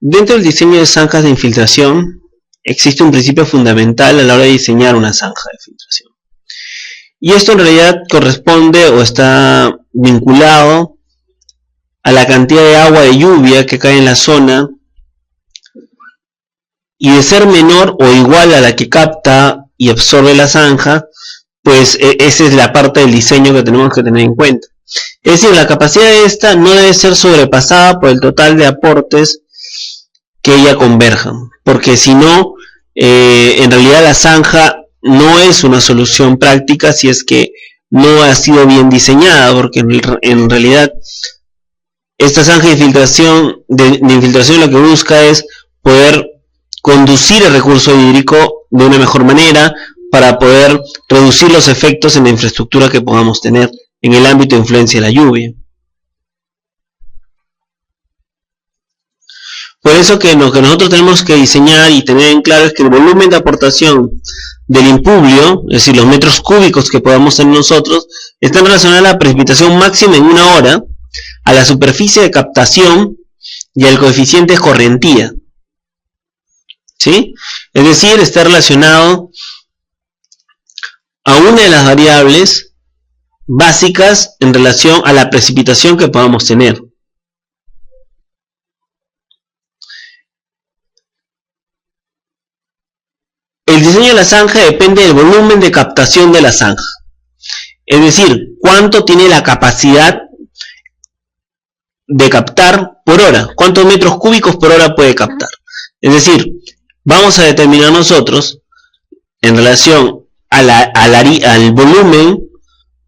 Dentro del diseño de zanjas de infiltración, existe un principio fundamental a la hora de diseñar una zanja de filtración. Y esto en realidad corresponde o está vinculado a la cantidad de agua de lluvia que cae en la zona, y de ser menor o igual a la que capta y absorbe la zanja, pues esa es la parte del diseño que tenemos que tener en cuenta. Es decir, la capacidad de esta no debe ser sobrepasada por el total de aportes que ella converjan, porque si no, en realidad la zanja no es una solución práctica si es que no ha sido bien diseñada, porque en realidad esta zanja de infiltración, lo que busca es poder conducir el recurso hídrico de una mejor manera para poder reducir los efectos en la infraestructura que podamos tener en el ámbito de influencia de la lluvia. Por eso que lo que nosotros tenemos que diseñar y tener en claro es que el volumen de aportación del impuglio, es decir, los metros cúbicos que podamos tener nosotros, están relacionados a la precipitación máxima en una hora, a la superficie de captación y al coeficiente de escorrentía. ¿Sí? Es decir, está relacionado a una de las variables básicas en relación a la precipitación que podamos tener. El diseño de la zanja depende del volumen de captación de la zanja. Es decir, cuánto tiene la capacidad de captar por hora, cuántos metros cúbicos por hora puede captar. Es decir, vamos a determinar nosotros en relación al volumen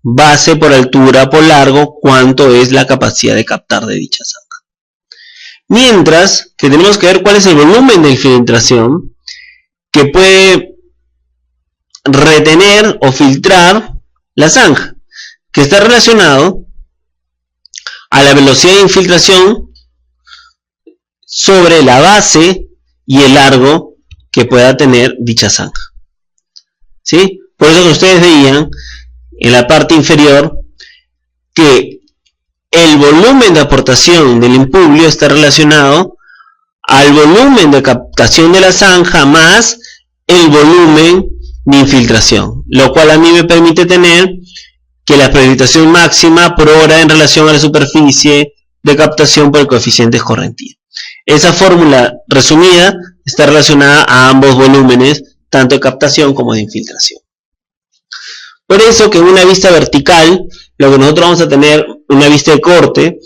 base por altura por largo cuánto es la capacidad de captar de dicha zanja. Mientras que tenemos que ver cuál es el volumen de infiltración que puede retener o filtrar la zanja, que está relacionado a la velocidad de infiltración sobre la base y el largo que pueda tener dicha zanja. ¿Sí? Por eso que ustedes veían en la parte inferior que el volumen de aportación del impuglio está relacionado al volumen de captación de la zanja más el volumen de infiltración, lo cual a mí me permite tener que la precipitación máxima por hora en relación a la superficie de captación por el coeficiente escorrentía. Esa fórmula resumida está relacionada a ambos volúmenes, tanto de captación como de infiltración. Por eso que en una vista vertical, lo que nosotros vamos a tener, una vista de corte,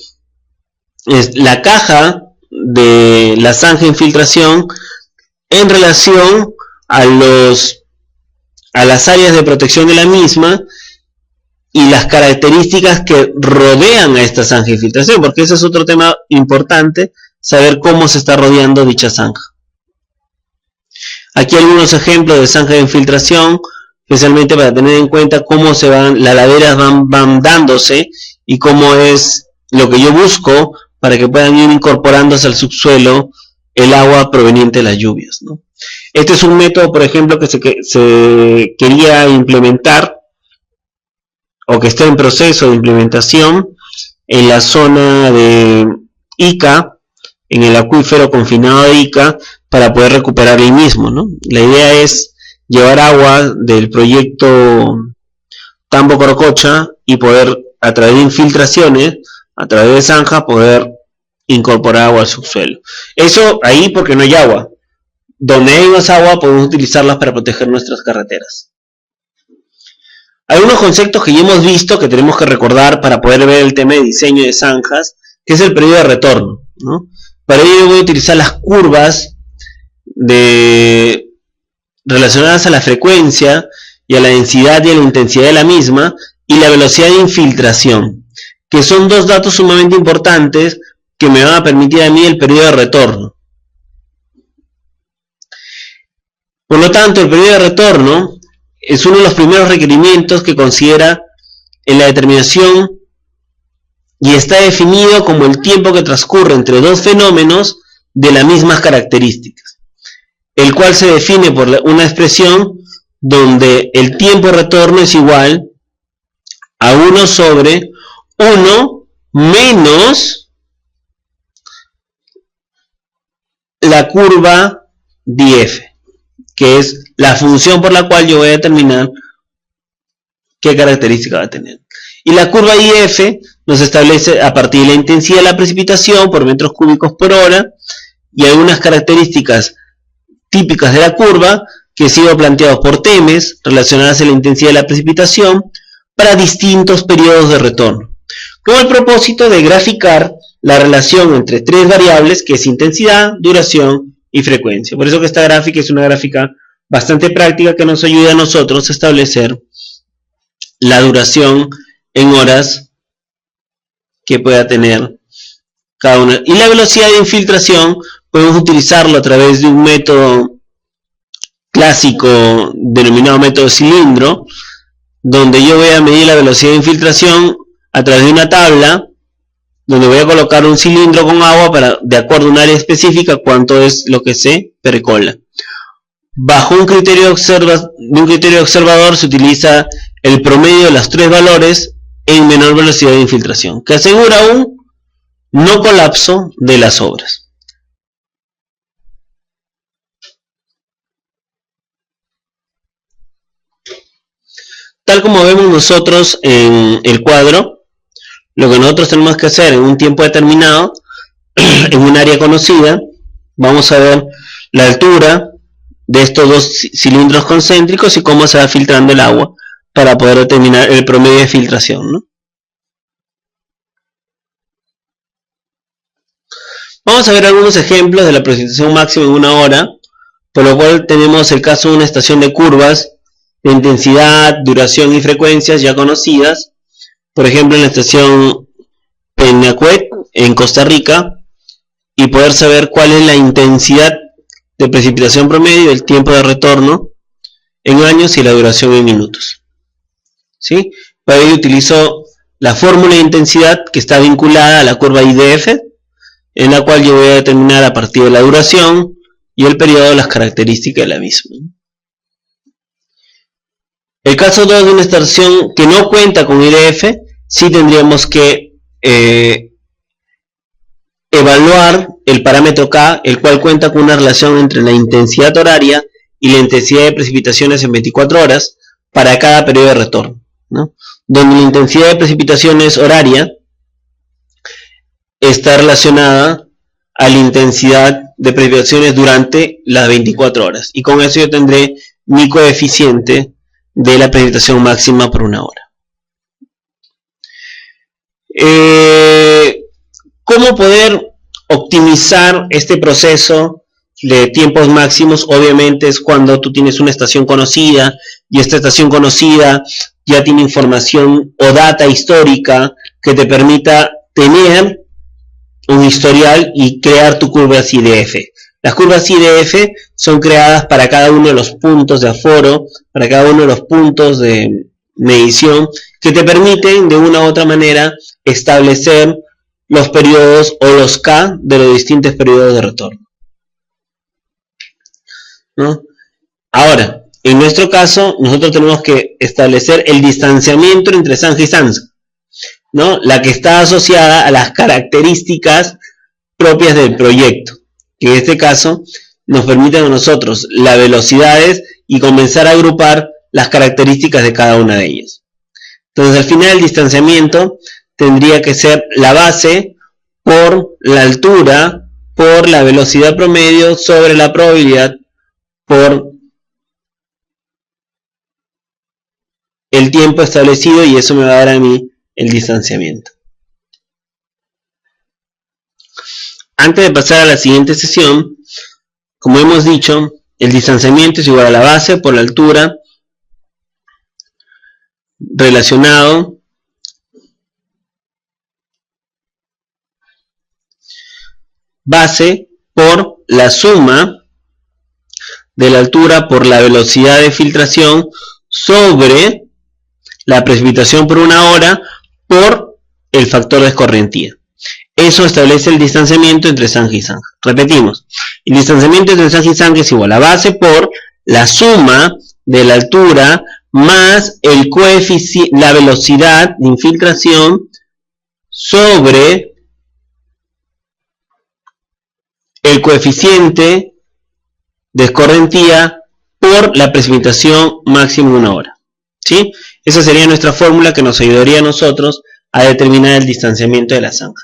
es la caja de la zanja de infiltración en relación a las áreas de protección de la misma y las características que rodean a esta zanja de infiltración, porque ese es otro tema importante, saber cómo se está rodeando dicha zanja. Aquí algunos ejemplos de zanja de infiltración, especialmente para tener en cuenta cómo las laderas van dándose y cómo es lo que yo busco para que puedan ir incorporándose al subsuelo el agua proveniente de las lluvias, ¿no? Este es un método, por ejemplo, que se quería implementar o que está en proceso de implementación en la zona de Ica, en el acuífero confinado de Ica, para poder recuperar el mismo, ¿no? La idea es llevar agua del proyecto Tambo Corococha y poder, a través de infiltraciones, a través de zanja, poder incorporar agua al subsuelo. Eso ahí porque no hay agua. Donde hay más agua podemos utilizarlas para proteger nuestras carreteras. Hay unos conceptos que ya hemos visto que tenemos que recordar para poder ver el tema de diseño de zanjas, que es el periodo de retorno, ¿no? Para ello voy a utilizar las curvas relacionadas a la frecuencia y a la densidad y a la intensidad de la misma y la velocidad de infiltración, que son dos datos sumamente importantes que me van a permitir a mí el periodo de retorno. Por lo tanto, el periodo de retorno es uno de los primeros requerimientos que considera en la determinación y está definido como el tiempo que transcurre entre dos fenómenos de las mismas características, el cual se define por una expresión donde el tiempo de retorno es igual a 1 sobre 1 menos la curva DF, que es la función por la cual yo voy a determinar qué característica va a tener. Y la curva IF nos establece a partir de la intensidad de la precipitación por metros cúbicos por hora y algunas características típicas de la curva que han sido planteados por Temes relacionadas a la intensidad de la precipitación para distintos periodos de retorno, con el propósito de graficar la relación entre tres variables que es intensidad, duración y frecuencia. Por eso que esta gráfica es una gráfica bastante práctica que nos ayuda a nosotros a establecer la duración en horas que pueda tener cada una. Y la velocidad de infiltración podemos utilizarlo a través de un método clásico denominado método cilindro, donde yo voy a medir la velocidad de infiltración a través de una tabla, donde voy a colocar un cilindro con agua para, de acuerdo a un área específica, cuánto es lo que se percola. Bajo un criterio observador se utiliza el promedio de los tres valores en menor velocidad de infiltración, que asegura un no colapso de las obras. Tal como vemos nosotros en el cuadro, lo que nosotros tenemos que hacer en un tiempo determinado, en un área conocida, vamos a ver la altura de estos dos cilindros concéntricos y cómo se va filtrando el agua para poder determinar el promedio de filtración, ¿no? Vamos a ver algunos ejemplos de la precipitación máxima en una hora, por lo cual tenemos el caso de una estación de curvas de intensidad, duración y frecuencias ya conocidas. Por ejemplo, en la estación Peñacuet en Costa Rica, y poder saber cuál es la intensidad de precipitación promedio, el tiempo de retorno en años y la duración en minutos. ¿Sí? Para ello utilizo la fórmula de intensidad que está vinculada a la curva IDF, en la cual yo voy a determinar a partir de la duración y el periodo las características de la misma. El caso 2 de una estación que no cuenta con IDF, sí tendríamos que evaluar el parámetro K, el cual cuenta con una relación entre la intensidad horaria y la intensidad de precipitaciones en 24 horas para cada periodo de retorno, ¿no? Donde la intensidad de precipitaciones horaria está relacionada a la intensidad de precipitaciones durante las 24 horas. Y con eso yo tendré mi coeficiente de la precipitación máxima por una hora. ¿Cómo poder optimizar este proceso de tiempos máximos? Obviamente es cuando tú tienes una estación conocida y esta estación conocida ya tiene información o data histórica que te permita tener un historial y crear tu curva IDF. Las curvas IDF son creadas para cada uno de los puntos de aforo, para cada uno de los puntos de medición, que te permiten de una u otra manera establecer los periodos o los K de los distintos periodos de retorno, ¿no? Ahora, en nuestro caso, nosotros tenemos que establecer el distanciamiento entre zanja y zanja, ¿no? La que está asociada a las características propias del proyecto, que en este caso nos permiten a nosotros las velocidades y comenzar a agrupar las características de cada una de ellas. Entonces, al final el distanciamiento tendría que ser la base por la altura, por la velocidad promedio sobre la probabilidad por el tiempo establecido, y eso me va a dar a mí el distanciamiento. Antes de pasar a la siguiente sesión, como hemos dicho, el distanciamiento es igual a la base por la altura relacionado base por la suma de la altura por la velocidad de filtración sobre la precipitación por una hora por el factor de escorrentía. Eso establece el distanciamiento entre zanja y zanja. Repetimos, el distanciamiento entre zanja y zanja es igual a base por la suma de la altura más el coeficiente, la velocidad de infiltración sobre el coeficiente de escorrentía por la precipitación máxima en una hora. ¿Sí? Esa sería nuestra fórmula que nos ayudaría a nosotros a determinar el distanciamiento de la zanja.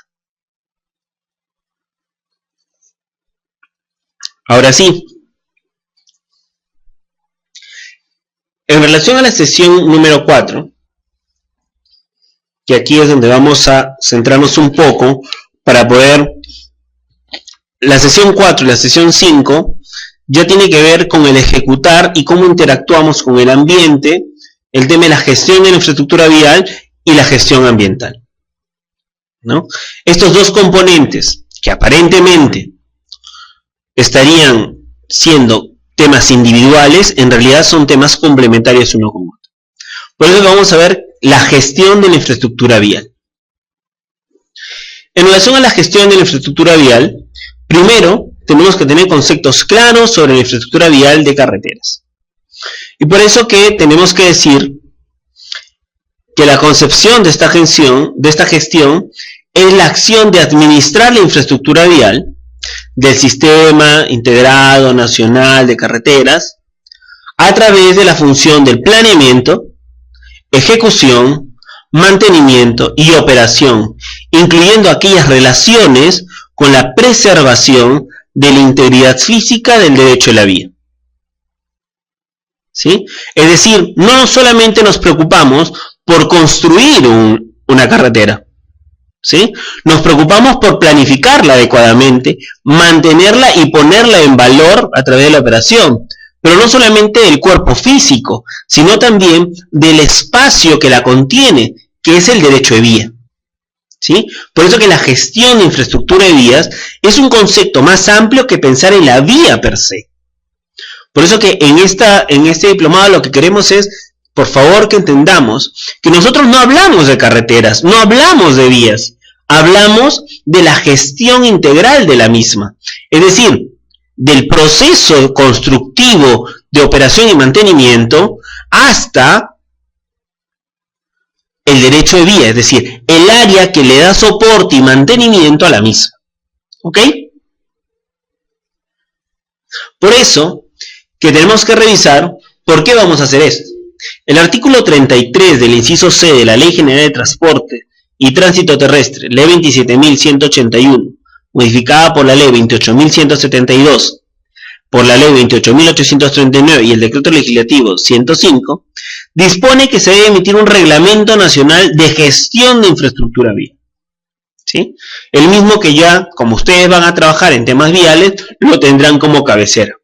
Ahora sí, en relación a la sesión número 4, que aquí es donde vamos a centrarnos un poco para poder... La sesión 4 y la sesión 5 ya tiene que ver con el ejecutar y cómo interactuamos con el ambiente, el tema de la gestión de la infraestructura vial y la gestión ambiental, ¿no? Estos dos componentes que aparentemente estarían siendo temas individuales, en realidad son temas complementarios uno con otro. Por eso vamos a ver la gestión de la infraestructura vial. En relación a la gestión de la infraestructura vial, primero tenemos que tener conceptos claros sobre la infraestructura vial de carreteras. Y por eso que tenemos que decir que la concepción de esta gestión es la acción de administrar la infraestructura vial del Sistema Integrado Nacional de Carreteras a través de la función del planeamiento, ejecución, mantenimiento y operación, incluyendo aquellas relaciones con la preservación de la integridad física del derecho de la vía. ¿Sí? Es decir, no solamente nos preocupamos por construir una carretera, ¿sí? Nos preocupamos por planificarla adecuadamente, mantenerla y ponerla en valor a través de la operación, pero no solamente del cuerpo físico, sino también del espacio que la contiene, que es el derecho de vía. ¿Sí? Por eso que la gestión de infraestructura de vías es un concepto más amplio que pensar en la vía per se. Por eso que en este diplomado lo que queremos es, por favor, que entendamos que nosotros no hablamos de carreteras, no hablamos de vías, hablamos de la gestión integral de la misma. Es decir, del proceso constructivo de operación y mantenimiento hasta el derecho de vía, es decir, el área que le da soporte y mantenimiento a la misma. ¿Ok? Por eso que tenemos que revisar por qué vamos a hacer esto. El artículo 33 del inciso C de la Ley General de Transporte y Tránsito Terrestre, Ley 27.181, modificada por la Ley 28.172, por la Ley 28.839 y el Decreto Legislativo 105, dispone que se debe emitir un Reglamento Nacional de Gestión de Infraestructura Vial. ¿Sí? El mismo que ya, como ustedes van a trabajar en temas viales, lo tendrán como cabecera.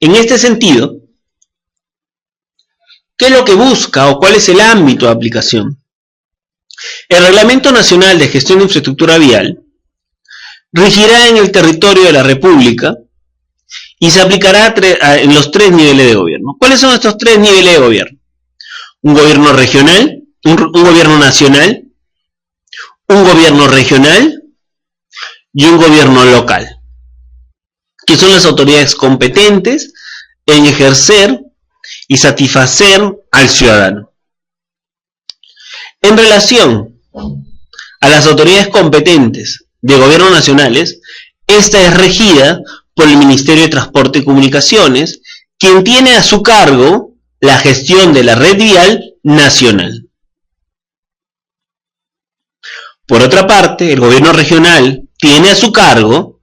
En este sentido, ¿qué es lo que busca o cuál es el ámbito de aplicación? El Reglamento Nacional de Gestión de Infraestructura Vial regirá en el territorio de la República y se aplicará en los 3 niveles de gobierno. ¿Cuáles son estos 3 niveles de gobierno? Un gobierno regional, un gobierno nacional, un gobierno regional y un gobierno local, que son las autoridades competentes en ejercer y satisfacer al ciudadano. En relación a las autoridades competentes de gobiernos nacionales, esta es regida por el Ministerio de Transporte y Comunicaciones, quien tiene a su cargo la gestión de la red vial nacional. Por otra parte, el gobierno regional tiene a su cargo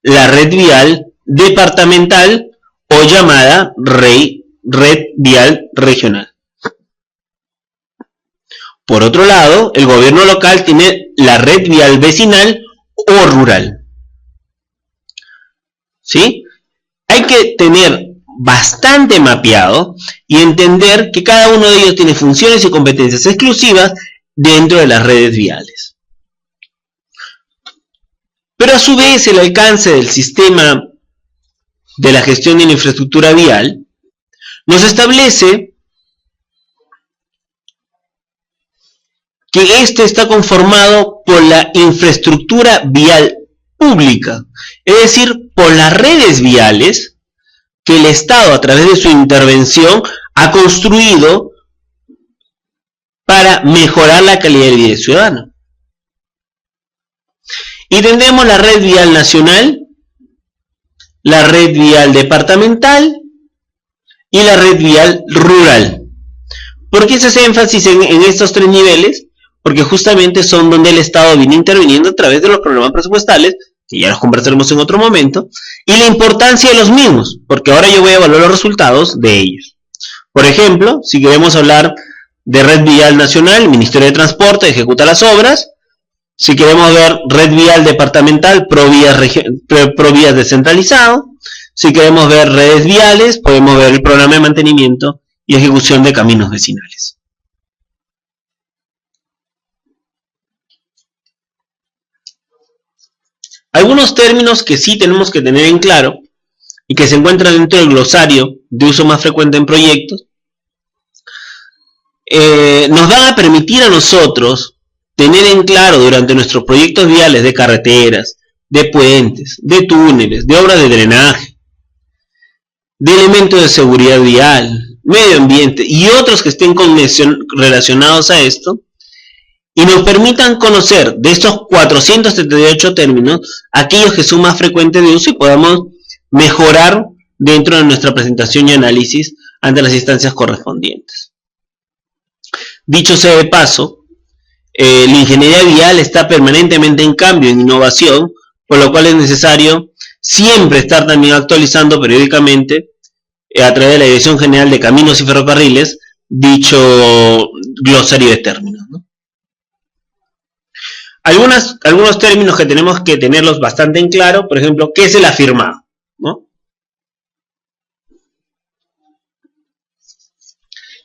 la red vial departamental o llamada red vial regional. Por otro lado, el gobierno local tiene la red vial vecinal o rural. ¿Sí? Hay que tener bastante mapeado y entender que cada uno de ellos tiene funciones y competencias exclusivas dentro de las redes viales. Pero a su vez el alcance del sistema de la gestión de la infraestructura vial nos establece que este está conformado por la infraestructura vial pública, es decir, por las redes viales que el Estado a través de su intervención ha construido para mejorar la calidad de vida del ciudadano. Y tendremos la red vial nacional, la red vial departamental y la red vial rural. ¿Por qué se hace énfasis en estos tres niveles? Porque justamente son donde el Estado viene interviniendo a través de los programas presupuestales, que ya los conversaremos en otro momento, y la importancia de los mismos, porque ahora yo voy a evaluar los resultados de ellos. Por ejemplo, si queremos hablar de red vial nacional, el Ministerio de Transporte ejecuta las obras. Si queremos ver red vial departamental, Provías descentralizado. Si queremos ver redes viales, podemos ver el programa de mantenimiento y ejecución de caminos vecinales. Algunos términos que sí tenemos que tener en claro y que se encuentran dentro del glosario de uso más frecuente en proyectos, nos van a permitir a nosotros tener en claro durante nuestros proyectos viales de carreteras, de puentes, de túneles, de obras de drenaje, de elementos de seguridad vial, medio ambiente y otros que estén relacionados a esto, y nos permitan conocer de estos 478 términos aquellos que son más frecuentes de uso y podamos mejorar dentro de nuestra presentación y análisis ante las instancias correspondientes. Dicho sea de paso, la ingeniería vial está permanentemente en cambio, en innovación, por lo cual es necesario siempre estar también actualizando periódicamente a través de la Dirección General de Caminos y Ferrocarriles dicho glosario de términos, ¿no? Algunos términos que tenemos que tenerlos bastante en claro, por ejemplo, ¿qué es el afirmado? ¿No?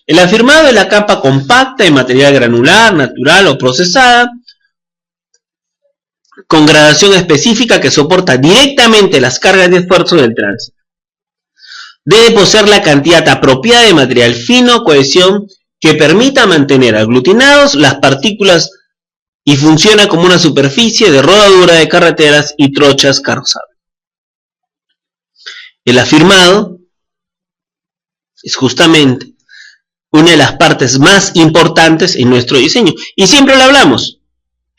El afirmado es la capa compacta de material granular, natural o procesada, con gradación específica que soporta directamente las cargas de esfuerzo del tránsito. Debe poseer la cantidad apropiada de material fino, cohesión, que permita mantener aglutinados las partículas y funciona como una superficie de rodadura de carreteras y trochas carrozables. El afirmado es justamente una de las partes más importantes en nuestro diseño. Y siempre lo hablamos,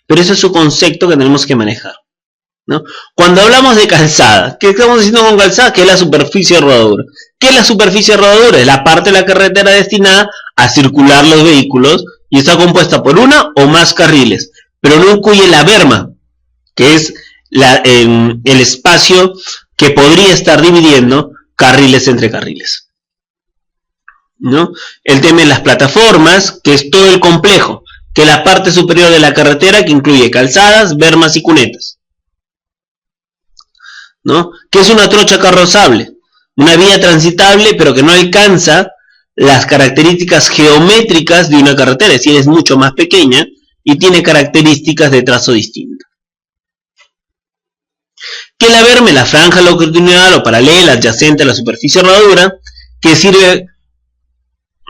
pero ese es su concepto que tenemos que manejar, ¿no? Cuando hablamos de calzada, ¿qué estamos diciendo con calzada? Que es la superficie de rodadura. ¿Qué es la superficie de rodadura? Es la parte de la carretera destinada a circular los vehículos y está compuesta por una o más carriles, pero no incluye la berma, que es el espacio que podría estar dividiendo carriles entre carriles, ¿no? El tema de las plataformas, que es todo el complejo, que es la parte superior de la carretera que incluye calzadas, bermas y cunetas, ¿no? Que es una trocha carrozable, una vía transitable pero que no alcanza las características geométricas de una carretera, es decir, es mucho más pequeña y tiene características de trazo distinto. Que la berma es la franja longitudinal o paralela adyacente a la superficie de rodadura, que sirve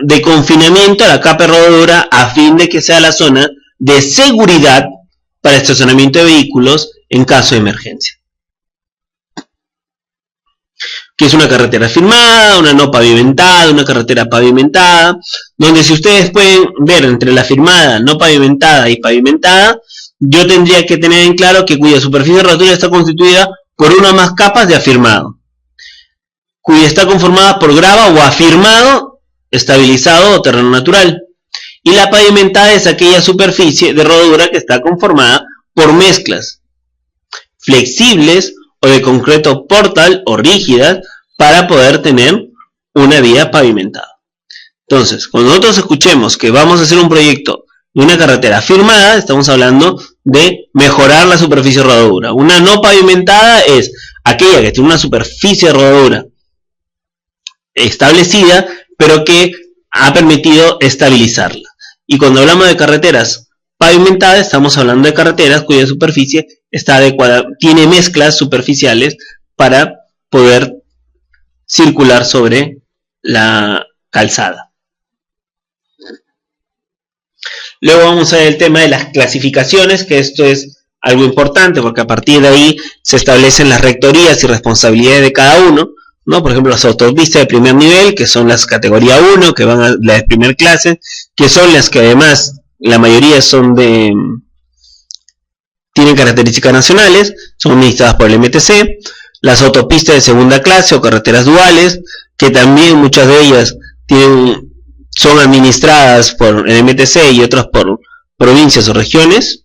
de confinamiento a la capa de rodadura a fin de que sea la zona de seguridad para estacionamiento de vehículos en caso de emergencia. Que es una carretera firmada, una no pavimentada, una carretera pavimentada, donde si ustedes pueden ver entre la firmada, no pavimentada y pavimentada, yo tendría que tener en claro que cuya superficie de rodadura está constituida por una o más capas de afirmado, cuya está conformada por grava o afirmado, estabilizado o terreno natural, y la pavimentada es aquella superficie de rodadura que está conformada por mezclas flexibles o de concreto portal o rígidas para poder tener una vía pavimentada. Entonces, cuando nosotros escuchemos que vamos a hacer un proyecto de una carretera firmada, estamos hablando de mejorar la superficie de rodadura. Una no pavimentada es aquella que tiene una superficie de rodadura establecida, pero que ha permitido estabilizarla. Y cuando hablamos de carreteras pavimentadas, estamos hablando de carreteras cuya superficie está adecuada, tiene mezclas superficiales para poder circular sobre la calzada. Luego vamos a ver el tema de las clasificaciones, que esto es algo importante porque a partir de ahí se establecen las rectorías y responsabilidades de cada uno, ¿no? Por ejemplo, las autopistas de primer nivel, que son las categoría 1, que van a la de primer clase, que son las que además la mayoría son de tienen características nacionales, son administradas por el MTC. Las autopistas de segunda clase o carreteras duales, que también muchas de ellas son administradas por el MTC y otras por provincias o regiones.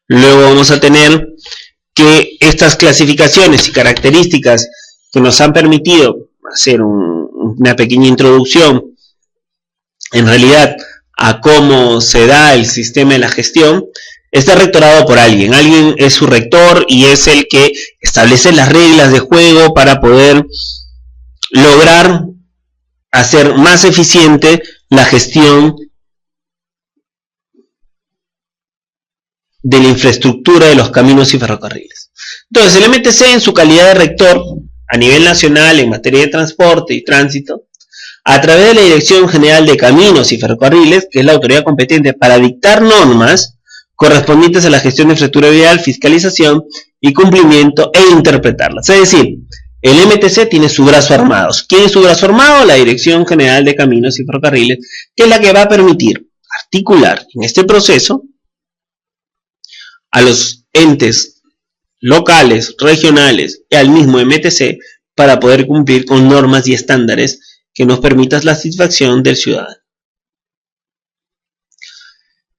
Luego vamos a tener que estas clasificaciones y características que nos han permitido hacer una pequeña introducción en realidad a cómo se da el sistema de la gestión, está rectorado por alguien. Alguien es su rector y es el que establece las reglas de juego para poder lograr hacer más eficiente la gestión de la infraestructura de los caminos y ferrocarriles. Entonces, el MTC, en su calidad de rector a nivel nacional en materia de transporte y tránsito, a través de la Dirección General de Caminos y Ferrocarriles, que es la autoridad competente para dictar normas correspondientes a la gestión de infraestructura vial, fiscalización y cumplimiento e interpretarlas. Es decir, el MTC tiene su brazo armado. ¿Quién es su brazo armado? La Dirección General de Caminos y Ferrocarriles, que es la que va a permitir articular en este proceso a los entes locales, regionales y al mismo MTC para poder cumplir con normas y estándares que nos permitan la satisfacción del ciudadano.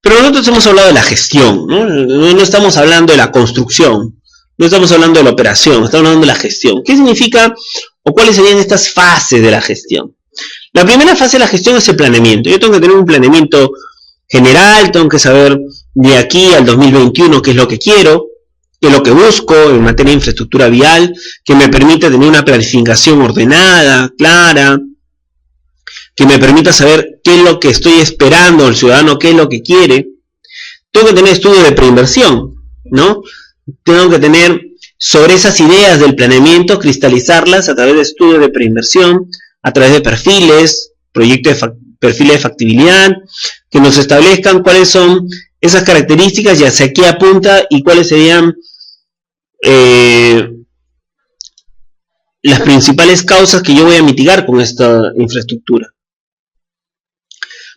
Pero nosotros hemos hablado de la gestión, no estamos hablando de la construcción, no estamos hablando de la operación, estamos hablando de la gestión. ¿Qué significa o cuáles serían estas fases de la gestión? La primera fase de la gestión es el planeamiento. Yo tengo que tener un planeamiento general, tengo que saber de aquí al 2021 qué es lo que quiero, qué es lo que busco en materia de infraestructura vial, que me permita tener una planificación ordenada, clara, que me permita saber qué es lo que estoy esperando el ciudadano, qué es lo que quiere. Tengo que tener estudios de preinversión, ¿no? Tengo que tener sobre esas ideas del planeamiento, cristalizarlas a través de estudios de preinversión, a través de perfiles, perfiles de factibilidad, que nos establezcan cuáles son esas características y hacia qué apunta y cuáles serían las principales causas que yo voy a mitigar con esta infraestructura.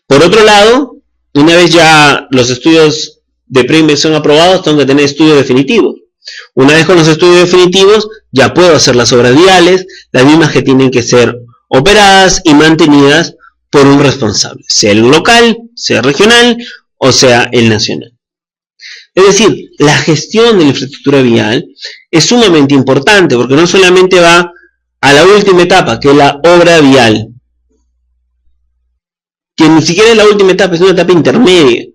Por otro lado, una vez ya los estudios de preinversión aprobados, tengo que tener estudios definitivos. Una vez con los estudios definitivos, ya puedo hacer las obras viales, las mismas que tienen que ser operadas y mantenidas por un responsable, sea el local, sea regional o sea el nacional. Es decir, la gestión de la infraestructura vial es sumamente importante porque no solamente va a la última etapa, que es la obra vial, que ni siquiera es la última etapa, es una etapa intermedia.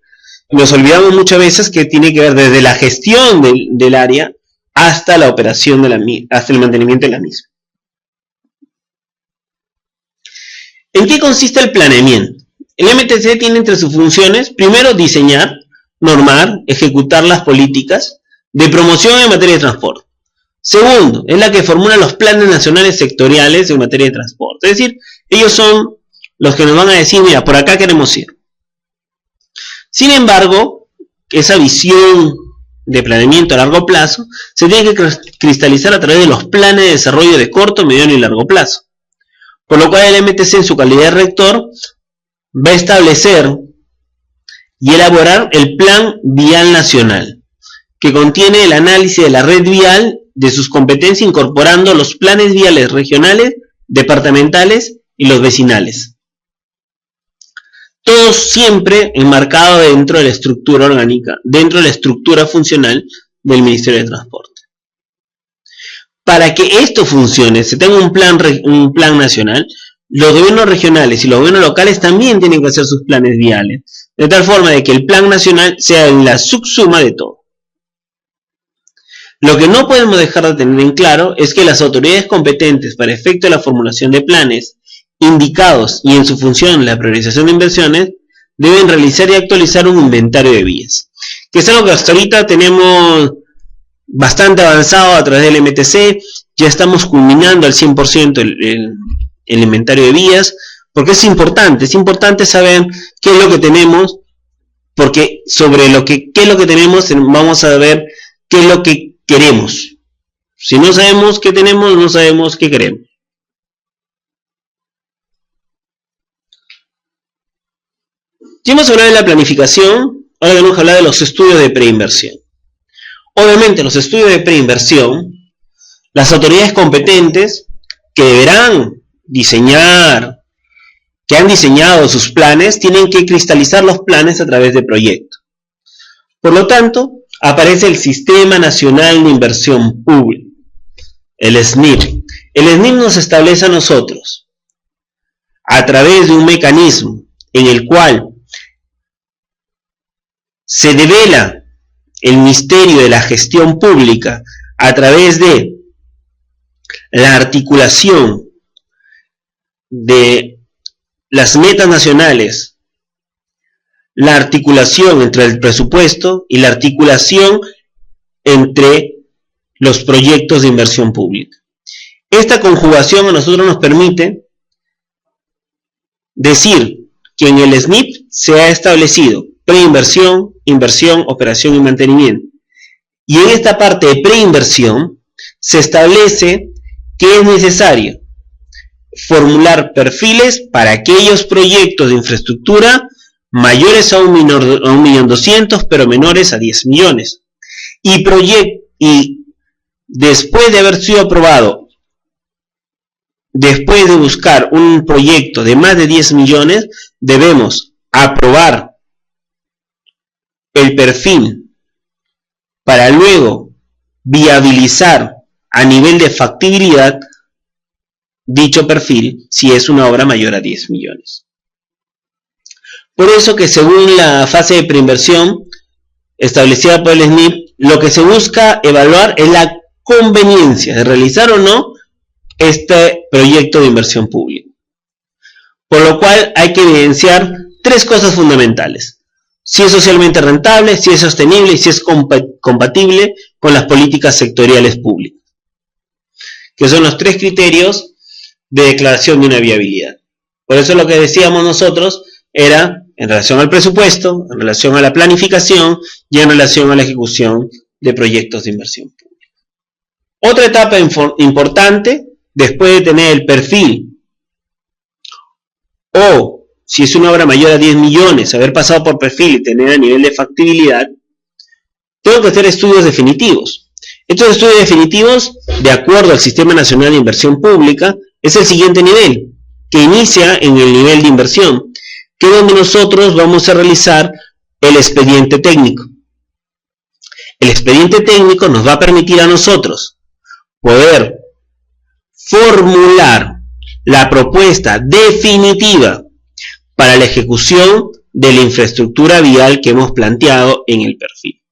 Nos olvidamos muchas veces que tiene que ver desde la gestión del área hasta la operación hasta el mantenimiento de la misma. ¿En qué consiste el planeamiento? El MTC tiene entre sus funciones, primero, diseñar, normar, ejecutar las políticas de promoción en materia de transporte. Segundo, es la que formula los planes nacionales sectoriales en materia de transporte. Es decir, ellos son los que nos van a decir, mira, por acá queremos ir. Sin embargo, esa visión de planeamiento a largo plazo se tiene que cristalizar a través de los planes de desarrollo de corto, mediano y largo plazo. Por lo cual el MTC, en su calidad de rector, va a establecer y elaborar el Plan Vial Nacional, que contiene el análisis de la red vial, de sus competencias, incorporando los planes viales regionales, departamentales y los vecinales. Todo siempre enmarcado dentro de la estructura orgánica, dentro de la estructura funcional del Ministerio de Transporte. Para que esto funcione, se tenga un plan nacional, los gobiernos regionales y los gobiernos locales también tienen que hacer sus planes viales, de tal forma de que el plan nacional sea la subsuma de todo. Lo que no podemos dejar de tener en claro es que las autoridades competentes para efecto de la formulación de planes indicados y en su función la priorización de inversiones deben realizar y actualizar un inventario de vías, que es algo que hasta ahorita tenemos bastante avanzado a través del MTC. Ya estamos culminando al 100% el inventario de vías, porque es importante saber qué es lo que tenemos, porque sobre qué es lo que tenemos vamos a ver qué es lo que queremos. Si no sabemos qué tenemos, no sabemos qué queremos. Ya hemos hablado de la planificación, ahora tenemos que hablar de los estudios de preinversión. Obviamente, los estudios de preinversión, las autoridades competentes que deberán diseñar, que han diseñado sus planes, tienen que cristalizar los planes a través de proyectos. Por lo tanto, aparece el Sistema Nacional de Inversión Pública, el SNIP. El SNIP nos establece a nosotros, a través de un mecanismo en el cual se devela el misterio de la gestión pública a través de la articulación de las metas nacionales, la articulación entre el presupuesto y la articulación entre los proyectos de inversión pública. Esta conjugación a nosotros nos permite decir que en el SNIP se ha establecido preinversión, inversión, operación y mantenimiento. Y en esta parte de preinversión se establece que es necesario formular perfiles para aquellos proyectos de infraestructura mayores a 1.200.000, pero menores a 10 millones. Y después de haber sido aprobado, después de buscar un proyecto de más de 10 millones, debemos aprobar el perfil para luego viabilizar a nivel de factibilidad dicho perfil si es una obra mayor a 10 millones. Por eso que según la fase de preinversión establecida por el SNIP, lo que se busca evaluar es la conveniencia de realizar o no este proyecto de inversión pública. Por lo cual hay que evidenciar tres cosas fundamentales: si es socialmente rentable, si es sostenible y si es compatible con las políticas sectoriales públicas, que son los tres criterios de declaración de una viabilidad. Por eso lo que decíamos nosotros era en relación al presupuesto, en relación a la planificación y en relación a la ejecución de proyectos de inversión pública. Otra etapa importante, después de tener el perfil, o si es una obra mayor a 10 millones, haber pasado por perfil y tener a nivel de factibilidad, tengo que hacer estudios definitivos. Estos estudios definitivos, de acuerdo al Sistema Nacional de Inversión Pública, es el siguiente nivel, que inicia en el nivel de inversión, que es donde nosotros vamos a realizar el expediente técnico. El expediente técnico nos va a permitir a nosotros poder formular la propuesta definitiva para la ejecución de la infraestructura vial que hemos planteado en el perfil.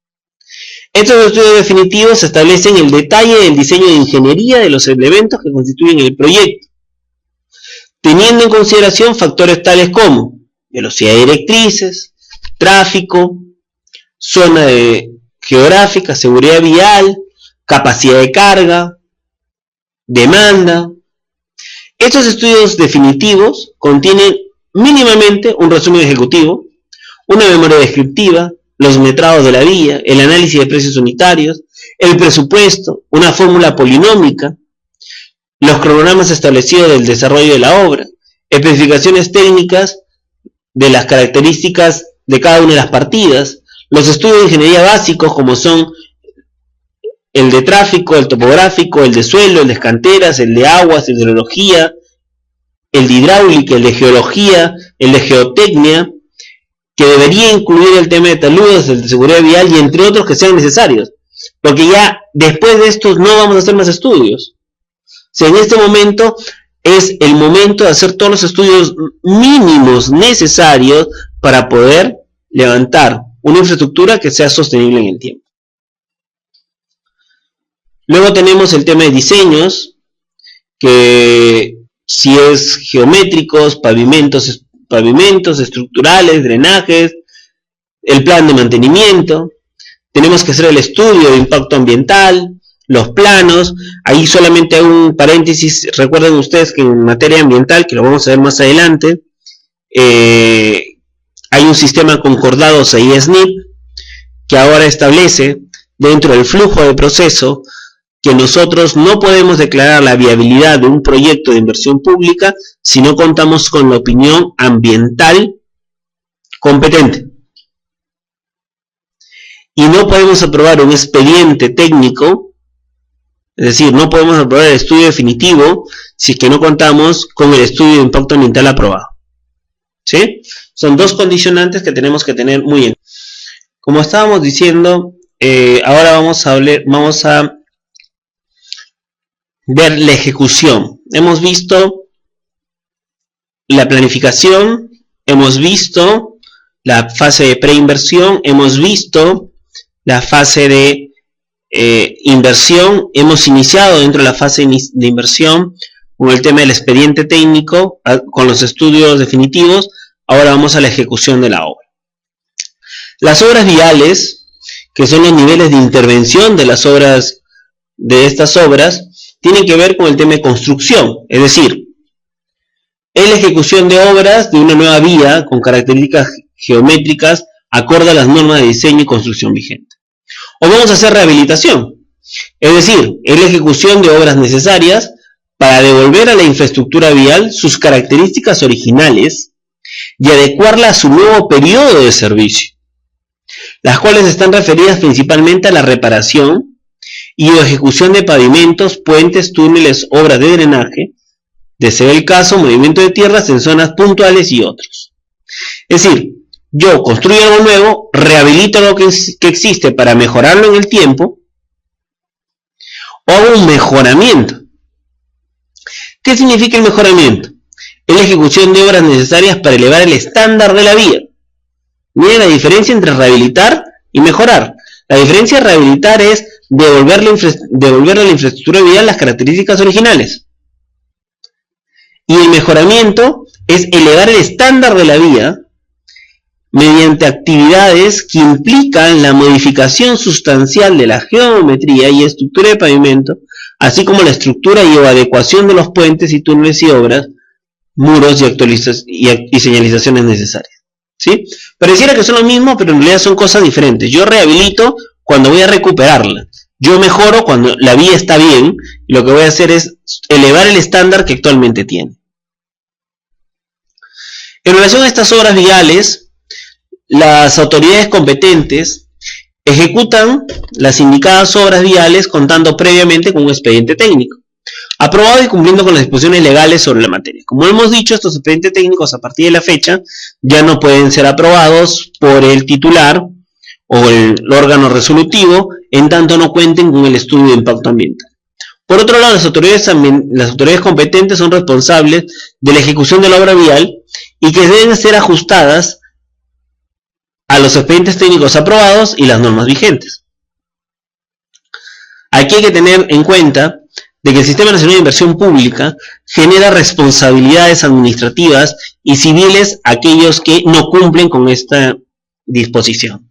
Estos estudios definitivos establecen el detalle del diseño de ingeniería de los elementos que constituyen el proyecto, teniendo en consideración factores tales como velocidad de directrices, tráfico, zona geográfica, seguridad vial, capacidad de carga, demanda. Estos estudios definitivos contienen mínimamente un resumen ejecutivo, una memoria descriptiva, los metrados de la vía, el análisis de precios unitarios, el presupuesto, una fórmula polinómica, los cronogramas establecidos del desarrollo de la obra, especificaciones técnicas de las características de cada una de las partidas, los estudios de ingeniería básicos como son el de tráfico, el topográfico, el de suelo, el de canteras, el de aguas, el de hidrología, el de hidráulica, el de geología, el de geotecnia, que debería incluir el tema de taludes, el de seguridad vial y entre otros que sean necesarios, porque ya después de estos no vamos a hacer más estudios. O sea, en este momento es el momento de hacer todos los estudios mínimos necesarios para poder levantar una infraestructura que sea sostenible en el tiempo. Luego tenemos el tema de diseños, que si es geométricos, pavimentos estructurales, drenajes, el plan de mantenimiento. Tenemos que hacer el estudio de impacto ambiental, los planos. Ahí solamente hay un paréntesis. Recuerden ustedes que en materia ambiental, que lo vamos a ver más adelante, hay un sistema concordado SNIP que ahora establece dentro del flujo de proceso que nosotros no podemos declarar la viabilidad de un proyecto de inversión pública si no contamos con la opinión ambiental competente. y no podemos aprobar un expediente técnico, es decir, no podemos aprobar el estudio definitivo si es que no contamos con el estudio de impacto ambiental aprobado. ¿Sí? Son dos condicionantes que tenemos que tener muy bien. Como estábamos diciendo, ahora vamos a ver la ejecución. Hemos visto la planificación, hemos visto la fase de preinversión, hemos visto la fase de inversión, hemos iniciado dentro de la fase de inversión con el tema del expediente técnico, con los estudios definitivos. Ahora vamos a la ejecución de la obra. Las obras viales, que son los niveles de intervención de las obras, de estas obras, tienen que ver con el tema de construcción, es decir, es la ejecución de obras de una nueva vía con características geométricas acorde a las normas de diseño y construcción vigentes. O vamos a hacer rehabilitación, es decir, es la ejecución de obras necesarias para devolver a la infraestructura vial sus características originales y adecuarla a su nuevo periodo de servicio, las cuales están referidas principalmente a la reparación y o ejecución de pavimentos, puentes, túneles, obras de drenaje, de ser el caso, movimiento de tierras en zonas puntuales y otros. Es decir, yo construyo algo nuevo, rehabilito lo que existe para mejorarlo en el tiempo, o hago un mejoramiento. ¿Qué significa el mejoramiento? Es la ejecución de obras necesarias para elevar el estándar de la vía. Miren la diferencia entre rehabilitar y mejorar. La diferencia de rehabilitar es devolverle a la infraestructura vial las características originales. Y el mejoramiento es elevar el estándar de la vía mediante actividades que implican la modificación sustancial de la geometría y estructura de pavimento, así como la estructura y o adecuación de los puentes y túneles y obras, muros y señalizaciones necesarias. ¿Sí? Pareciera que son lo mismo, pero en realidad son cosas diferentes. Yo rehabilito cuando voy a recuperarla. Yo mejoro cuando la vía está bien, y lo que voy a hacer es elevar el estándar que actualmente tiene. En relación a estas obras viales, las autoridades competentes ejecutan las indicadas obras viales contando previamente con un expediente técnico, aprobado y cumpliendo con las disposiciones legales sobre la materia. Como hemos dicho, estos expedientes técnicos a partir de la fecha ya no pueden ser aprobados por el titular o el órgano resolutivo, en tanto no cuenten con el estudio de impacto ambiental. Por otro lado, las autoridades competentes son responsables de la ejecución de la obra vial y que deben ser ajustadas a los expedientes técnicos aprobados y las normas vigentes. Aquí hay que tener en cuenta de que el Sistema Nacional de Inversión Pública genera responsabilidades administrativas y civiles a aquellos que no cumplen con esta disposición.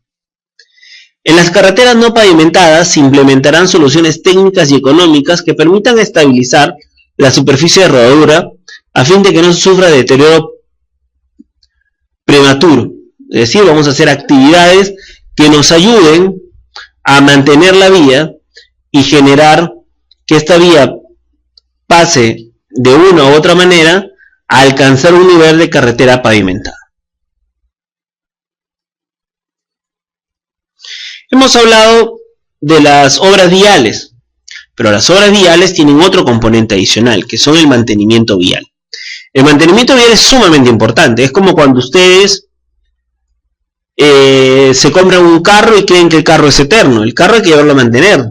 En las carreteras no pavimentadas se implementarán soluciones técnicas y económicas que permitan estabilizar la superficie de rodadura a fin de que no sufra de deterioro prematuro. Es decir, vamos a hacer actividades que nos ayuden a mantener la vía y generar que esta vía pase de una u otra manera a alcanzar un nivel de carretera pavimentada. Hemos hablado de las obras viales, pero las obras viales tienen otro componente adicional, que son el mantenimiento vial. El mantenimiento vial es sumamente importante. Es como cuando ustedes se compran un carro y creen que el carro es eterno. El carro hay que llevarlo a mantener,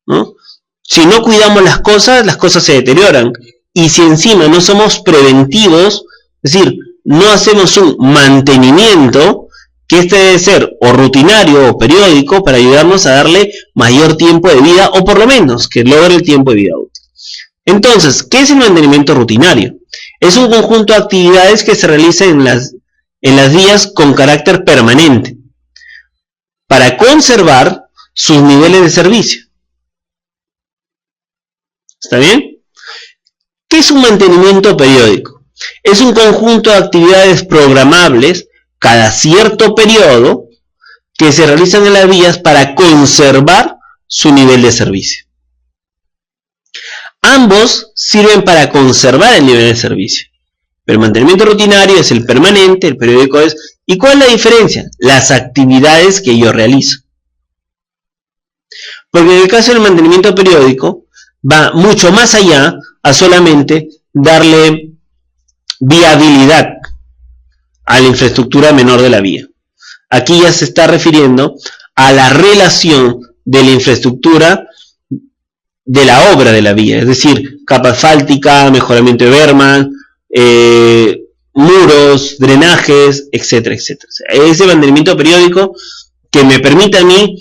¿no? Si no cuidamos las cosas se deterioran. Y si encima no somos preventivos, es decir, no hacemos un mantenimiento, que este debe ser o rutinario o periódico para ayudarnos a darle mayor tiempo de vida, o por lo menos que logre el tiempo de vida útil. Entonces, ¿qué es el mantenimiento rutinario? Es un conjunto de actividades que se realizan en las vías con carácter permanente para conservar sus niveles de servicio. ¿Está bien? ¿Qué es un mantenimiento periódico? Es un conjunto de actividades programables cada cierto periodo que se realizan en las vías para conservar su nivel de servicio. Ambos sirven para conservar el nivel de servicio. Pero el mantenimiento rutinario es el permanente, el periódico es... ¿Y cuál es la diferencia? Las actividades que yo realizo. Porque en el caso del mantenimiento periódico, va mucho más allá a solamente darle viabilidad a la infraestructura menor de la vía. Aquí ya se está refiriendo a la relación de la infraestructura de la obra de la vía, es decir, capa asfáltica, mejoramiento de bermas, muros, drenajes, etcétera, etcétera. O sea, ese mantenimiento periódico que me permite a mí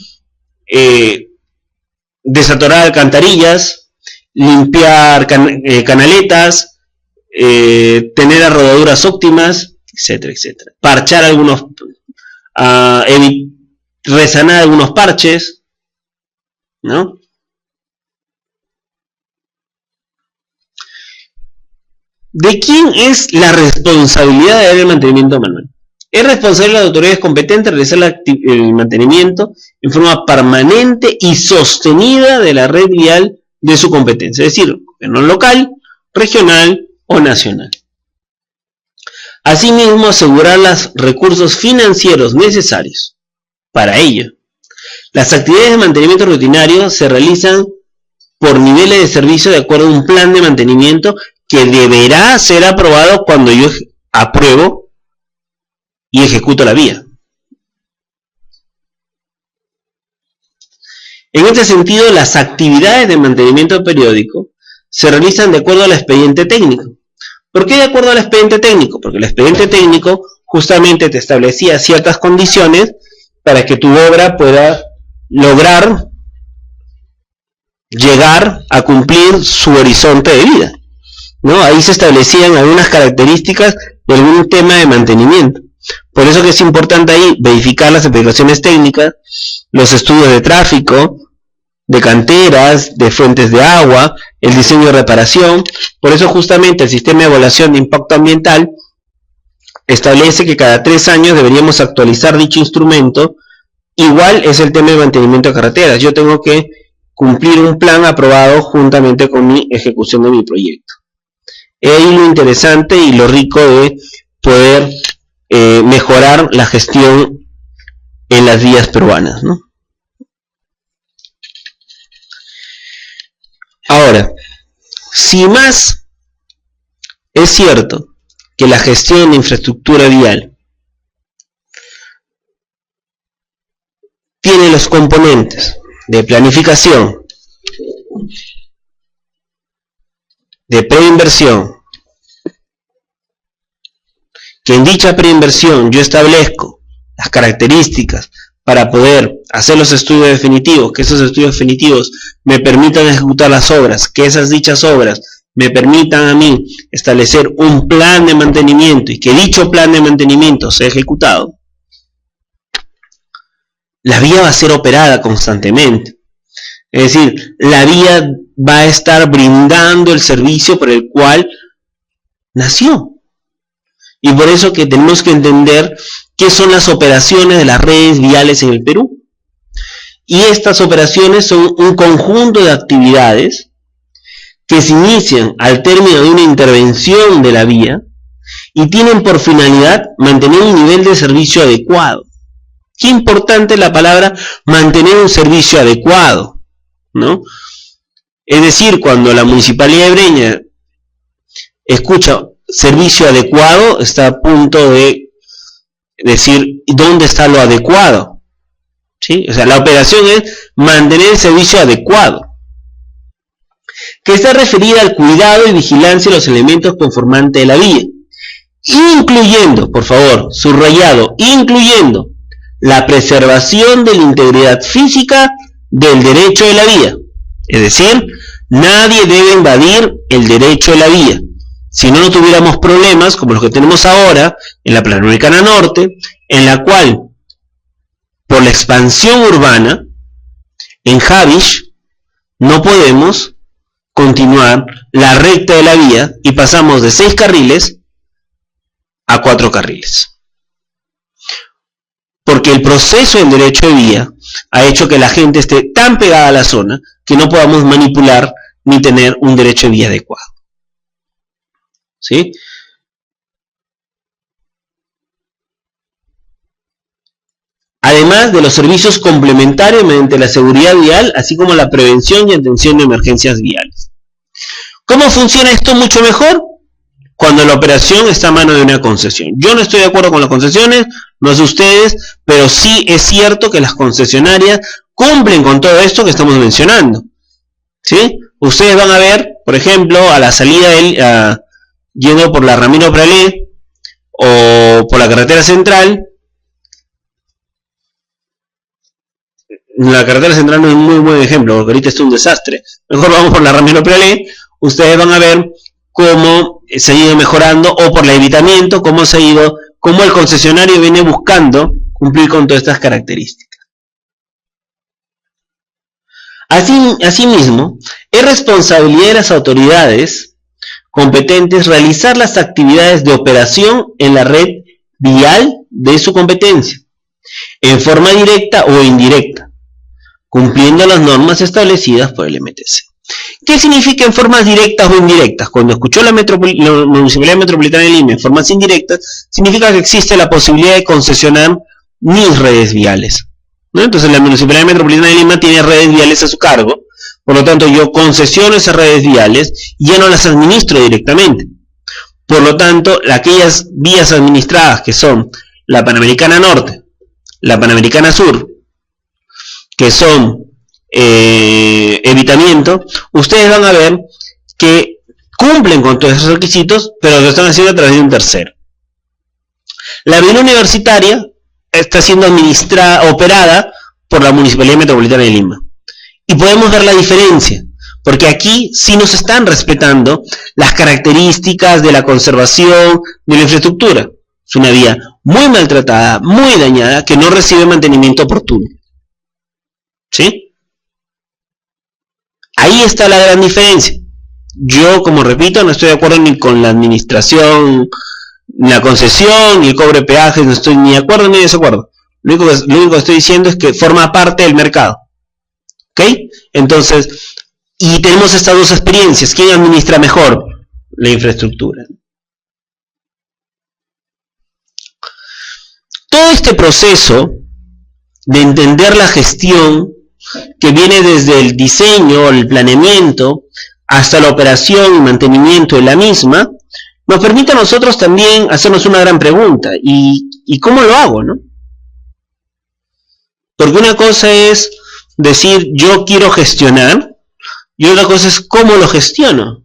desatorar alcantarillas, limpiar canaletas, tener las rodaduras óptimas, etcétera, etcétera. Parchar algunos, resanar algunos parches, ¿no? ¿De quién es la responsabilidad de dar el mantenimiento manual? Es responsable de las autoridades competentes realizar el mantenimiento en forma permanente y sostenida de la red vial de su competencia, es decir, gobierno local, regional o nacional. Asimismo, asegurar los recursos financieros necesarios para ello. Las actividades de mantenimiento rutinario se realizan por niveles de servicio de acuerdo a un plan de mantenimiento que deberá ser aprobado cuando yo apruebo y ejecuto la vía. En este sentido, las actividades de mantenimiento periódico se realizan de acuerdo al expediente técnico. ¿Por qué de acuerdo al expediente técnico? Porque el expediente técnico justamente te establecía ciertas condiciones para que tu obra pueda lograr llegar a cumplir su horizonte de vida, ¿no? Ahí se establecían algunas características de algún tema de mantenimiento. Por eso que es importante ahí verificar las aplicaciones técnicas, los estudios de tráfico, de canteras, de fuentes de agua, el diseño de reparación. Por eso justamente el sistema de evaluación de impacto ambiental establece que cada 3 años deberíamos actualizar dicho instrumento. Igual es el tema de mantenimiento de carreteras. Yo tengo que cumplir un plan aprobado juntamente con mi ejecución de mi proyecto. Es ahí lo interesante y lo rico de poder mejorar la gestión en las vías peruanas, ¿no? Ahora, si más es cierto que la gestión de infraestructura vial tiene los componentes de planificación, de preinversión, que en dicha preinversión yo establezco las características para poder hacer los estudios definitivos, que esos estudios definitivos me permitan ejecutar las obras, que esas dichas obras me permitan a mí establecer un plan de mantenimiento y que dicho plan de mantenimiento sea ejecutado, la vía va a ser operada constantemente. Es decir, la vía va a estar brindando el servicio por el cual nació. Y por eso que tenemos que entender qué son las operaciones de las redes viales en el Perú. Y estas operaciones son un conjunto de actividades que se inician al término de una intervención de la vía y tienen por finalidad mantener un nivel de servicio adecuado. Qué importante es la palabra mantener un servicio adecuado, ¿no? Es decir, cuando la Municipalidad de Breña escucha servicio adecuado, está a punto de decir dónde está lo adecuado, ¿sí? O sea, la operación es mantener el servicio adecuado, que está referida al cuidado y vigilancia de los elementos conformantes de la vía, incluyendo, por favor, subrayado, incluyendo la preservación de la integridad física del derecho de la vía. Es decir, nadie debe invadir el derecho de la vía. Si no tuviéramos problemas como los que tenemos ahora en la Panamericana Norte, en la cual, por la expansión urbana, en Javish, no podemos continuar la recta de la vía y pasamos de 6 carriles a 4 carriles. Porque el proceso del derecho de vía ha hecho que la gente esté tan pegada a la zona que no podamos manipular ni tener un derecho de vía adecuado. ¿Sí? además de los servicios complementarios mediante la seguridad vial, así como la prevención y atención de emergencias viales. ¿Cómo funciona esto mucho mejor? Cuando la operación está a mano de una concesión. Yo no estoy de acuerdo con las concesiones, no sé ustedes, pero sí es cierto que las concesionarias cumplen con todo esto que estamos mencionando. ¿Sí? Ustedes van a ver, por ejemplo, a la salida yendo por la Ramiro Pralé o por la carretera central. La carretera central no es un muy buen ejemplo, porque ahorita es un desastre. Mejor vamos por la Ramiro Pralé. Ustedes van a ver cómo se ha ido mejorando, o por el evitamiento, cómo el concesionario viene buscando cumplir con todas estas características. Asimismo, es responsabilidad de las autoridades competentes realizar las actividades de operación en la red vial de su competencia, en forma directa o indirecta, cumpliendo las normas establecidas por el MTC. ¿Qué significa en formas directas o indirectas? Cuando escuchó la Municipalidad Metropolitana de Lima en formas indirectas, significa que existe la posibilidad de concesionar mis redes viales, ¿no? Entonces la Municipalidad Metropolitana de Lima tiene redes viales a su cargo, por lo tanto yo concesiono esas redes viales y ya no las administro directamente. Por lo tanto, aquellas vías administradas que son la Panamericana Norte, la Panamericana Sur, que son evitamiento, ustedes van a ver que cumplen con todos esos requisitos, pero lo están haciendo a través de un tercero. La vía universitaria está siendo operada por la Municipalidad Metropolitana de Lima. Y podemos ver la diferencia, porque aquí sí nos están respetando las características de la conservación de la infraestructura. Es una vía muy maltratada, muy dañada, que no recibe mantenimiento oportuno. ¿Sí? Ahí está la gran diferencia. Yo, como repito, no estoy de acuerdo ni con la administración, ni la concesión, ni el cobre de peajes, no estoy ni de acuerdo ni de desacuerdo. Lo único que estoy diciendo es que forma parte del mercado. ¿Ok? Entonces, y tenemos estas dos experiencias. ¿Quién administra mejor la infraestructura? Todo este proceso de entender la gestión, que viene desde el diseño, el planeamiento, hasta la operación y mantenimiento de la misma, nos permite a nosotros también hacernos una gran pregunta. ¿Y cómo lo hago, no? Porque una cosa es decir, yo quiero gestionar, y otra cosa es cómo lo gestiono,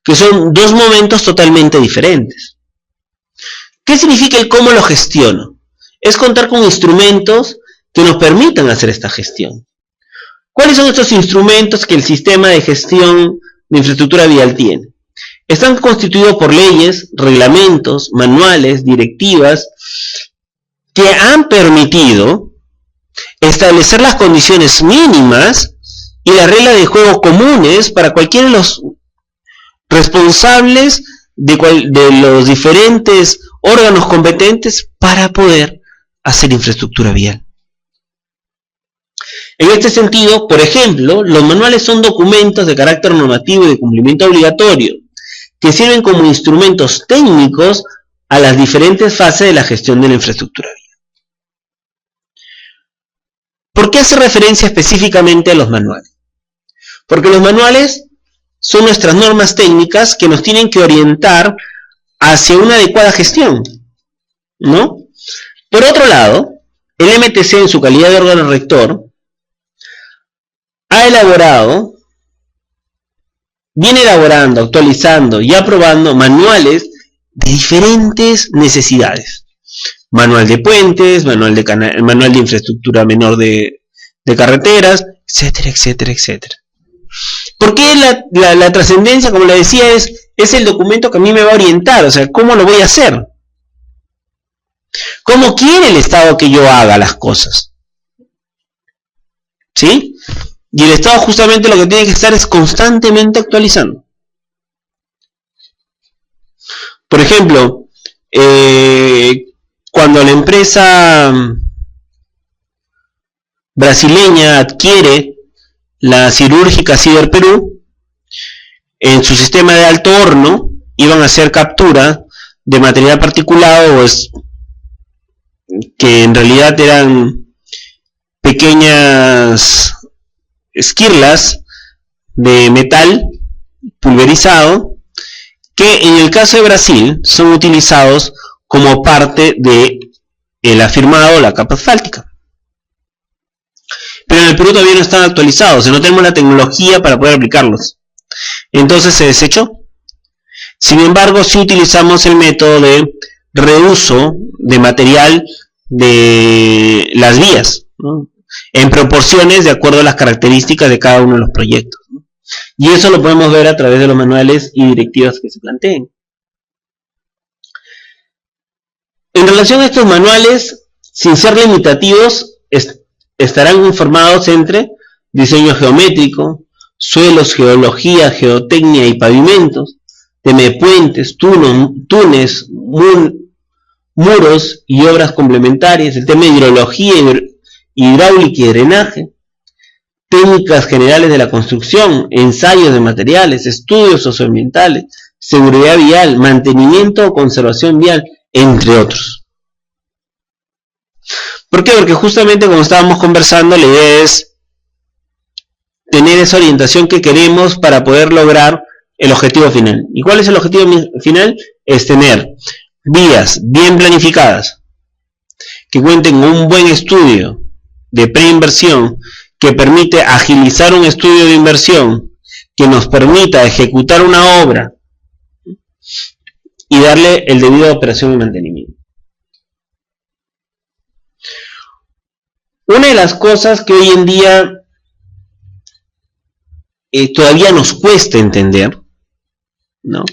que son dos momentos totalmente diferentes. ¿Qué significa el cómo lo gestiono? Es contar con instrumentos que nos permitan hacer esta gestión. ¿Cuáles son estos instrumentos que el sistema de gestión de infraestructura vial tiene? Están constituidos por leyes, reglamentos, manuales, directivas, que han permitido establecer las condiciones mínimas y las reglas de juego comunes para cualquiera de los responsables de los diferentes órganos competentes para poder hacer infraestructura vial. En este sentido, por ejemplo, los manuales son documentos de carácter normativo y de cumplimiento obligatorio, que sirven como instrumentos técnicos a las diferentes fases de la gestión de la infraestructura vial. ¿Por qué hace referencia específicamente a los manuales? Porque los manuales son nuestras normas técnicas que nos tienen que orientar hacia una adecuada gestión, ¿no? Por otro lado, el MTC en su calidad de órgano rector viene elaborando, actualizando y aprobando manuales de diferentes necesidades. Manual de puentes, manual de infraestructura menor de carreteras, etcétera, etcétera, etcétera. ¿Por qué la trascendencia, como le decía, es el documento que a mí me va a orientar? O sea, ¿cómo lo voy a hacer? ¿Cómo quiere el Estado que yo haga las cosas? ¿Sí? Y el Estado justamente lo que tiene que estar es constantemente actualizando. Por ejemplo, cuando la empresa brasileña adquiere la cirúrgica Ciber Perú, en su sistema de alto horno iban a hacer captura de material particulado, que en realidad eran pequeñas esquirlas de metal pulverizado que en el caso de Brasil son utilizados como parte de el afirmado, la capa asfáltica. Pero en el Perú todavía no están actualizados, o sea, no tenemos la tecnología para poder aplicarlos. Entonces se desechó. Sin embargo, sí utilizamos el método de reuso de material de las vías, ¿no?, en proporciones de acuerdo a las características de cada uno de los proyectos, ¿no? Y eso lo podemos ver a través de los manuales y directivas que se planteen. En relación a estos manuales, sin ser limitativos, estarán informados entre diseño geométrico, suelos, geología, geotecnia y pavimentos, tema de puentes, túneles, muros y obras complementarias, el tema de hidrología, hidráulica y drenaje, técnicas generales de la construcción, ensayos de materiales, estudios socioambientales, seguridad vial, mantenimiento o conservación vial, entre otros. ¿Por qué? Porque justamente como estábamos conversando, la idea es tener esa orientación que queremos para poder lograr el objetivo final. ¿Y cuál es el objetivo final? Es tener vías bien planificadas, que cuenten con un buen estudio de preinversión, que permite agilizar un estudio de inversión, que nos permita ejecutar una obra y darle el debido operación y mantenimiento. Una de las cosas que hoy en día todavía nos cuesta entender, ¿no?,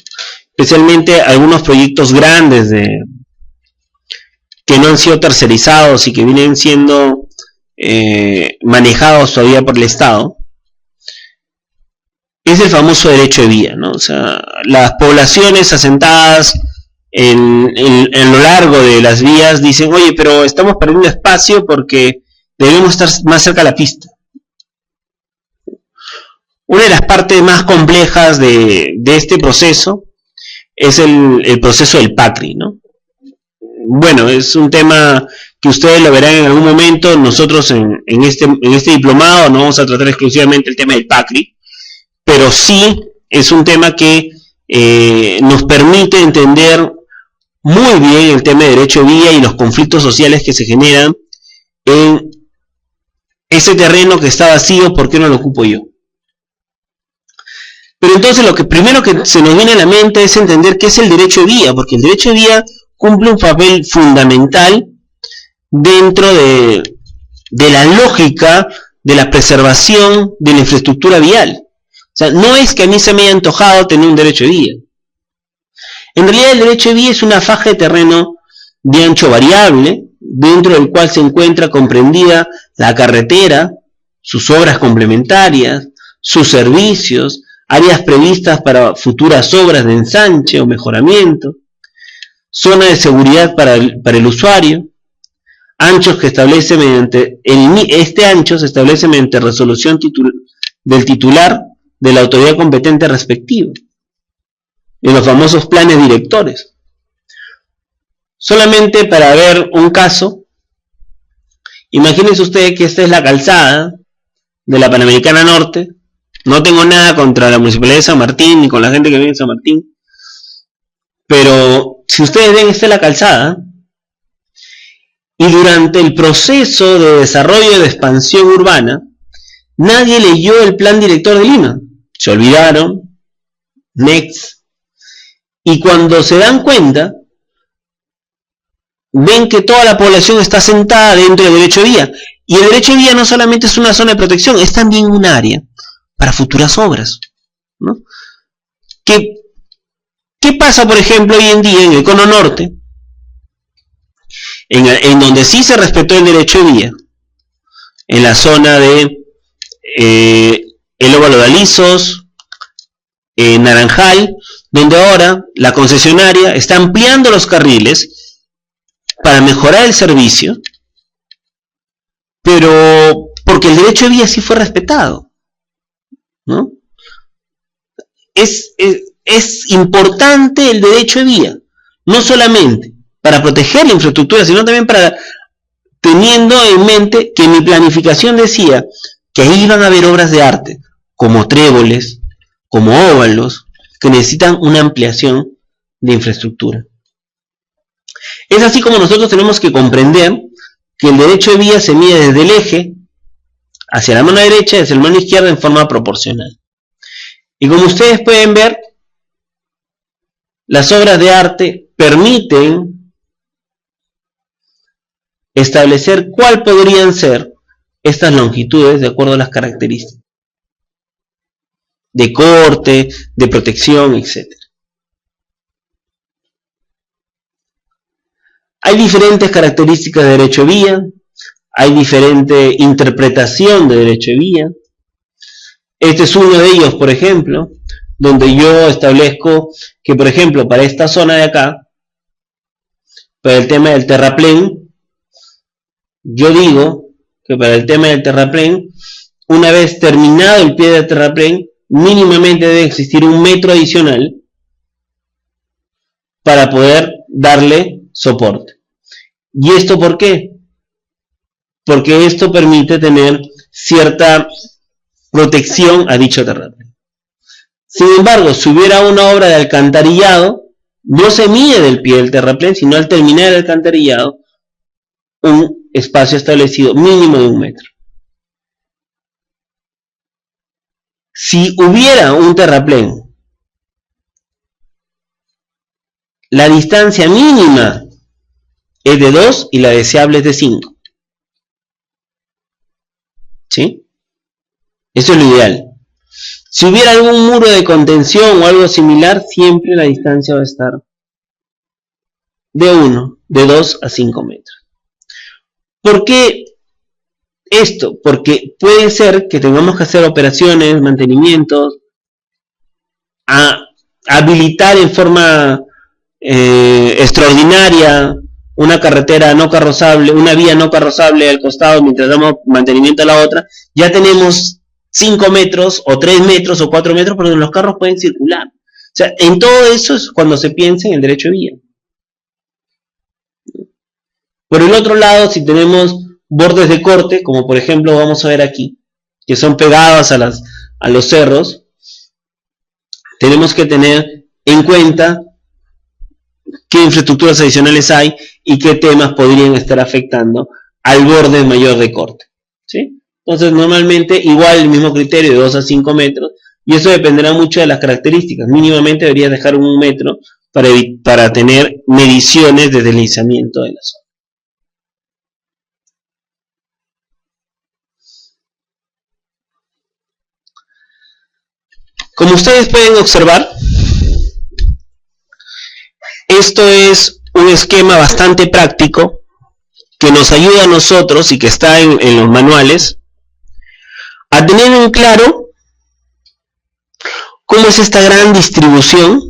especialmente algunos proyectos grandes que no han sido tercerizados y que vienen siendo manejados todavía por el Estado, es el famoso derecho de vía, ¿no? O sea, las poblaciones asentadas en lo largo de las vías dicen, oye, pero estamos perdiendo espacio porque debemos estar más cerca de la pista. Una de las partes más complejas de este proceso es el proceso del PACRI, ¿no? Bueno, es un tema que ustedes lo verán en algún momento. Nosotros en este diplomado no vamos a tratar exclusivamente el tema del PACRI, pero sí es un tema que nos permite entender muy bien el tema de derecho de vía y los conflictos sociales que se generan en ese terreno que está vacío, ¿por qué no lo ocupo yo? Pero entonces lo que primero que se nos viene a la mente es entender qué es el derecho de vía, porque el derecho de vía cumple un papel fundamental dentro de la lógica de la preservación de la infraestructura vial. O sea, no es que a mí se me haya antojado tener un derecho de vía. En realidad el derecho de vía es una faja de terreno de ancho variable, dentro del cual se encuentra comprendida la carretera, sus obras complementarias, sus servicios, áreas previstas para futuras obras de ensanche o mejoramiento, zona de seguridad para el usuario, anchos que establece mediante, este ancho se establece mediante resolución del titular de la autoridad competente respectiva, en los famosos planes directores. Solamente para ver un caso, imagínense ustedes que esta es la calzada de la Panamericana Norte. No tengo nada contra la Municipalidad de San Martín ni con la gente que vive en San Martín, pero si ustedes ven, esta es la calzada, y durante el proceso de desarrollo de expansión urbana, nadie leyó el plan director de Lima. Se olvidaron, next, y cuando se dan cuenta, ven que toda la población está sentada dentro del derecho de vía, y el derecho de vía no solamente es una zona de protección, es también un área para futuras obras, ¿no? ¿Qué pasa, por ejemplo, hoy en día en el Cono Norte? En donde sí se respetó el derecho de vía, en la zona de el óvalo de Alizos, Naranjal, donde ahora la concesionaria está ampliando los carriles para mejorar el servicio, pero porque el derecho de vía sí fue respetado, ¿no? Es importante el derecho de vía, no solamente para proteger la infraestructura, sino también para teniendo en mente que mi planificación decía que ahí iban a haber obras de arte, como tréboles, como óvalos, que necesitan una ampliación de infraestructura. Es así como nosotros tenemos que comprender que el derecho de vía se mide desde el eje hacia la mano derecha y hacia la mano izquierda en forma proporcional. Y como ustedes pueden ver, las obras de arte permiten establecer cuál podrían ser estas longitudes de acuerdo a las características de corte, de protección, etc. Hay diferentes características de derecho de vía, hay diferente interpretación de derecho de vía. Este es uno de ellos, por ejemplo, donde yo establezco que, por ejemplo, para esta zona de acá, para el tema del terraplén, yo digo que para el tema del terraplén, una vez terminado el pie del terraplén, mínimamente debe existir 1 metro adicional para poder darle soporte. ¿Y esto por qué? Porque esto permite tener cierta protección a dicho terraplén. Sin embargo, si hubiera una obra de alcantarillado, no se mide del pie del terraplén, sino al terminar el alcantarillado, un espacio establecido mínimo de 1 metro. Si hubiera un terraplén, la distancia mínima es de 2 y la deseable es de 5. ¿Sí? Eso es lo ideal. Si hubiera algún muro de contención o algo similar, siempre la distancia va a estar de 2 a 5 metros. ¿Por qué esto? Porque puede ser que tengamos que hacer operaciones, mantenimientos, habilitar en forma extraordinaria una carretera no carrozable, una vía no carrozable al costado mientras damos mantenimiento a la otra. Ya tenemos 5 metros o 3 metros o 4 metros por donde los carros pueden circular. O sea, en todo eso es cuando se piensa en el derecho de vía. Por el otro lado, si tenemos bordes de corte, como por ejemplo vamos a ver aquí, que son pegados a los cerros, tenemos que tener en cuenta qué infraestructuras adicionales hay y qué temas podrían estar afectando al borde mayor de corte. ¿Sí? Entonces, normalmente, igual el mismo criterio de 2 a 5 metros, y eso dependerá mucho de las características. Mínimamente deberías dejar 1 metro para tener mediciones de deslizamiento de la zona. Como ustedes pueden observar, esto es un esquema bastante práctico que nos ayuda a nosotros y que está en los manuales a tener en claro cómo es esta gran distribución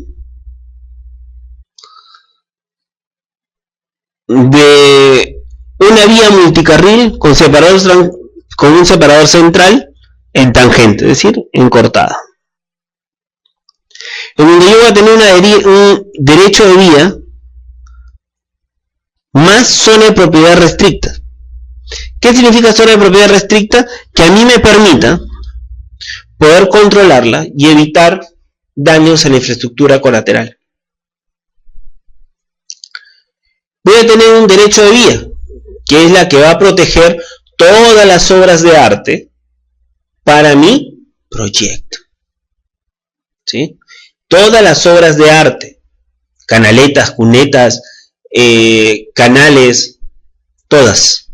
de una vía multicarril con un separador central en tangente, es decir, en cortada. En donde yo voy a tener un derecho de vía más zona de propiedad restricta. ¿Qué significa zona de propiedad restricta? Que a mí me permita poder controlarla y evitar daños a la infraestructura colateral. Voy a tener un derecho de vía, que es la que va a proteger todas las obras de arte para mi proyecto. ¿Sí? Todas las obras de arte, canaletas, cunetas, canales, todas.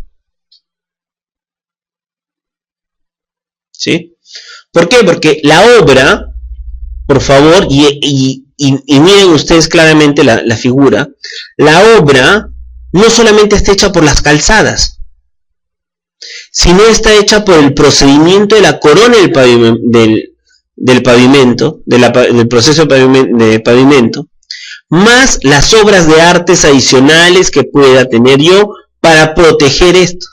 ¿Sí? ¿Por qué? Porque la obra, por favor, y miren ustedes claramente la figura, la obra no solamente está hecha por las calzadas, sino está hecha por el procedimiento de la corona del pavimento, del proceso de pavimento, más las obras de artes adicionales que pueda tener yo para proteger esto.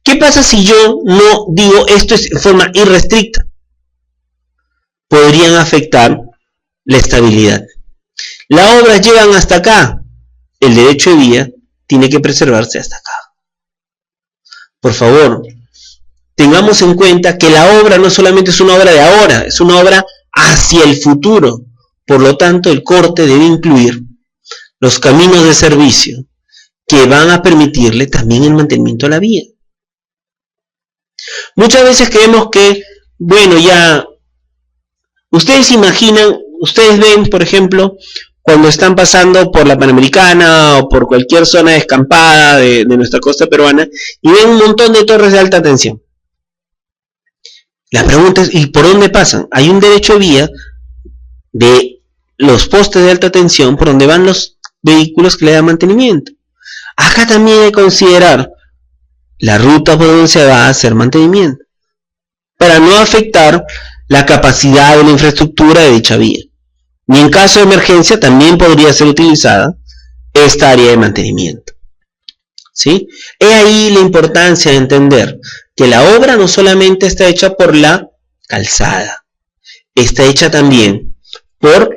¿Qué pasa si yo no digo esto es en forma irrestricta? Podrían afectar la estabilidad. Las obras llegan hasta acá, el derecho de vía tiene que preservarse hasta acá. por favor, tengamos en cuenta que la obra no solamente es una obra de ahora, es una obra hacia el futuro. Por lo tanto, el corte debe incluir los caminos de servicio que van a permitirle también el mantenimiento de la vía. Muchas veces creemos que, bueno, ya, ustedes imaginan, ustedes ven, por ejemplo, cuando están pasando por la Panamericana o por cualquier zona descampada de nuestra costa peruana y ven un montón de torres de alta tensión. La pregunta es, ¿y por dónde pasan? Hay un derecho de vía de los postes de alta tensión por donde van los vehículos que le dan mantenimiento. Acá también hay que considerar la ruta por donde se va a hacer mantenimiento, para no afectar la capacidad de la infraestructura de dicha vía. Y en caso de emergencia también podría ser utilizada esta área de mantenimiento. ¿Sí? He ahí la importancia de entender que la obra no solamente está hecha por la calzada, está hecha también por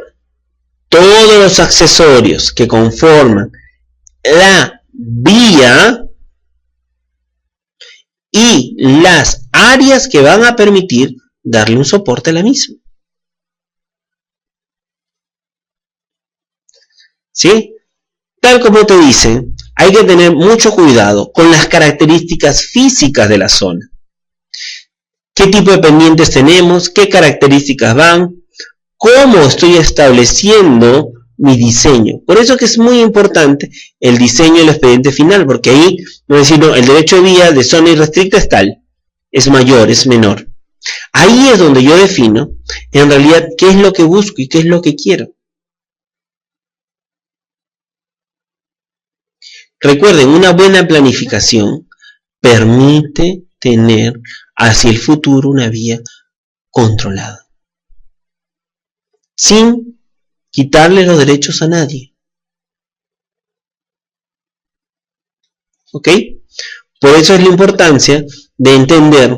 todos los accesorios que conforman la vía y las áreas que van a permitir darle un soporte a la misma. ¿Sí? Tal como te dicen, hay que tener mucho cuidado con las características físicas de la zona. ¿Qué tipo de pendientes tenemos? ¿Qué características van? ¿Cómo estoy estableciendo mi diseño? Por eso que es muy importante el diseño del expediente final, porque ahí, no decir, no, el derecho de vía de zona irrestricta es tal, es mayor, es menor. Ahí es donde yo defino, en realidad, qué es lo que busco y qué es lo que quiero. Recuerden, una buena planificación permite tener hacia el futuro una vía controlada, sin quitarle los derechos a nadie. ¿Ok? Por eso es la importancia de entender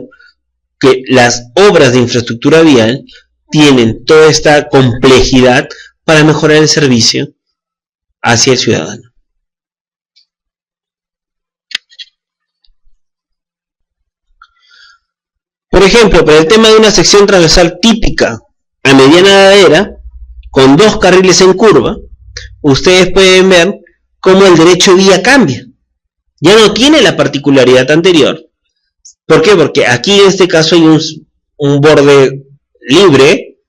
que las obras de infraestructura vial tienen toda esta complejidad para mejorar el servicio hacia el ciudadano. Por ejemplo, para el tema de una sección transversal típica a mediana ladera, con 2 carriles en curva, ustedes pueden ver cómo el derecho de vía cambia. Ya no tiene la particularidad anterior. ¿Por qué? Porque aquí en este caso hay un borde libre,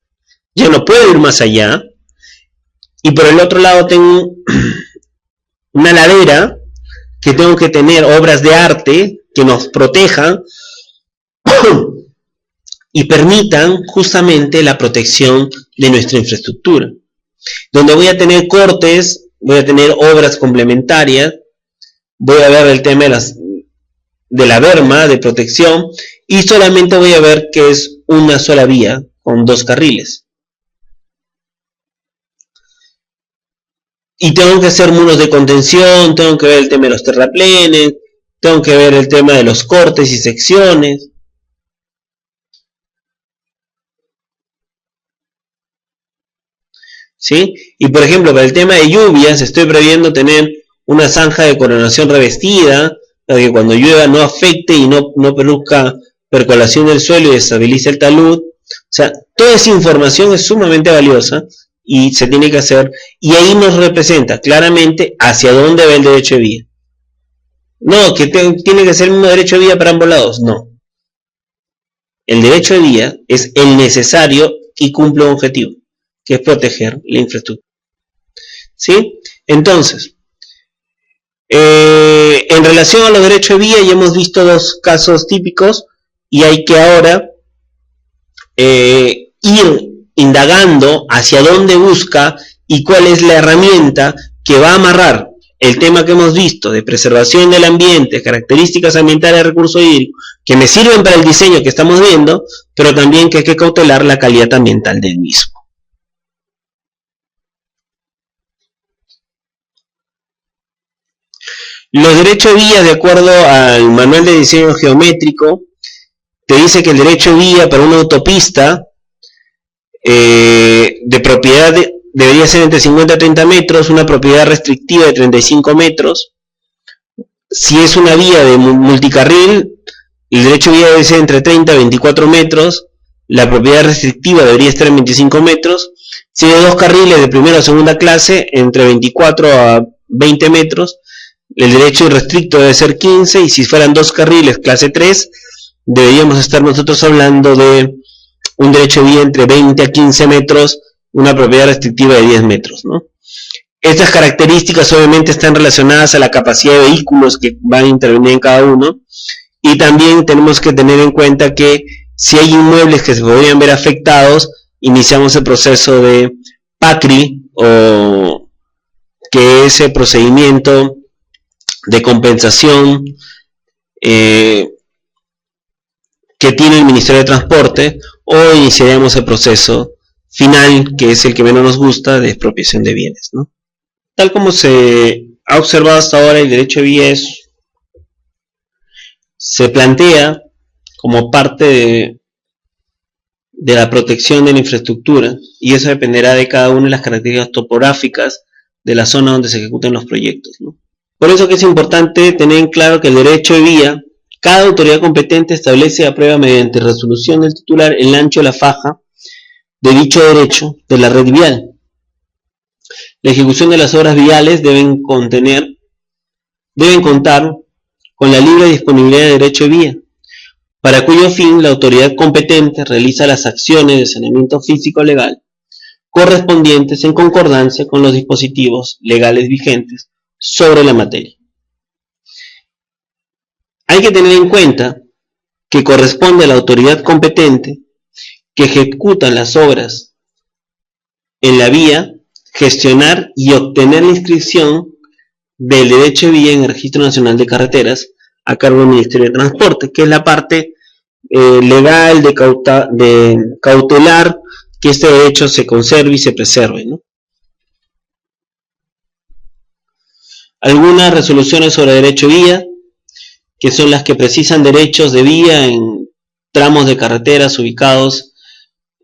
ya no puedo ir más allá, y por el otro lado tengo una ladera que tengo que tener obras de arte que nos protejan y permitan justamente la protección de nuestra infraestructura. Donde voy a tener cortes, voy a tener obras complementarias, voy a ver el tema de la berma de protección y solamente voy a ver que es una sola vía con 2 carriles. Y tengo que hacer muros de contención, tengo que ver el tema de los terraplenes, tengo que ver el tema de los cortes y secciones. ¿Sí? Y por ejemplo, para el tema de lluvias, estoy previendo tener una zanja de coronación revestida, para que cuando llueva no afecte y no produzca percolación del suelo y estabilice el talud. O sea, toda esa información es sumamente valiosa y se tiene que hacer, y ahí nos representa claramente hacia dónde va el derecho de vía. No, que tiene que ser el mismo derecho de vía para ambos lados, no. El derecho de vía es el necesario y cumple un objetivo, que es proteger la infraestructura. ¿Sí? Entonces, en relación a los derechos de vía ya hemos visto 2 casos típicos y hay que ahora ir indagando hacia dónde busca y cuál es la herramienta que va a amarrar el tema que hemos visto de preservación del ambiente, características ambientales de recursos hídricos, que me sirven para el diseño que estamos viendo, pero también que hay que cautelar la calidad ambiental del mismo. Los derechos de vía, de acuerdo al manual de diseño geométrico, te dice que el derecho de vía para una autopista de propiedad debería ser entre 50 a 30 metros, una propiedad restrictiva de 35 metros, si es una vía de multicarril, el derecho de vía debe ser entre 30 y 24 metros, la propiedad restrictiva debería estar en 25 metros, si hay dos carriles de primera o segunda clase, entre 24 a 20 metros, el derecho irrestricto debe ser 15, y si fueran dos carriles clase 3, deberíamos estar nosotros hablando de un derecho de vía entre 20 a 15 metros, una propiedad restrictiva de 10 metros, ¿no? Estas características obviamente están relacionadas a la capacidad de vehículos que van a intervenir en cada uno, y también tenemos que tener en cuenta que si hay inmuebles que se podrían ver afectados, iniciamos el proceso de PACRI, o que es el procedimiento de compensación que tiene el Ministerio de Transporte, o iniciaremos el proceso final, que es el que menos nos gusta, de expropiación de bienes, ¿no? Tal como se ha observado hasta ahora, el derecho de vía se plantea como parte de la protección de la infraestructura, y eso dependerá de cada una de las características topográficas de la zona donde se ejecuten los proyectos, ¿no? Por eso que es importante tener en claro que el derecho de vía, cada autoridad competente establece y aprueba mediante resolución del titular el ancho de la faja de dicho derecho de la red vial. La ejecución de las obras viales deben contar con la libre disponibilidad de derecho de vía, para cuyo fin la autoridad competente realiza las acciones de saneamiento físico legal correspondientes en concordancia con los dispositivos legales vigentes sobre la materia. Hay que tener en cuenta que corresponde a la autoridad competente que ejecutan las obras en la vía gestionar y obtener la inscripción del derecho de vía en el Registro Nacional de Carreteras a cargo del Ministerio de Transporte, que es la parte legal de cautelar que este derecho se conserve y se preserve, ¿no? Algunas resoluciones sobre derecho de vía, que son las que precisan derechos de vía en tramos de carreteras ubicados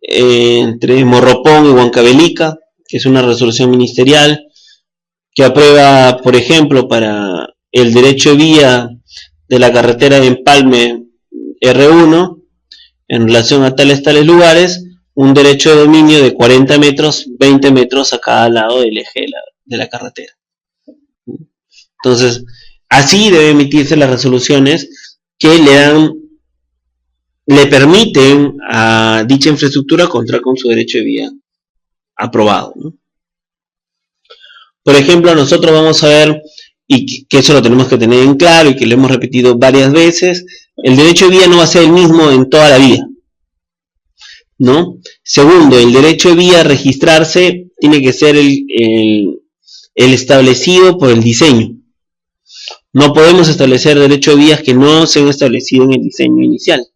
entre Morropón y Huancavelica, que es una resolución ministerial que aprueba, por ejemplo, para el derecho de vía de la carretera de Empalme R1, en relación a tales lugares, un derecho de dominio de 40 metros, 20 metros a cada lado del eje de la carretera. Entonces, así deben emitirse las resoluciones que le permiten a dicha infraestructura contar con su derecho de vía aprobado, ¿no? Por ejemplo, nosotros vamos a ver, y que eso lo tenemos que tener en claro y que lo hemos repetido varias veces, el derecho de vía no va a ser el mismo en toda la vía, ¿no? Segundo, el derecho de vía a registrarse tiene que ser el establecido por el diseño. No podemos establecer derecho de vías que no se han establecido en el diseño inicial.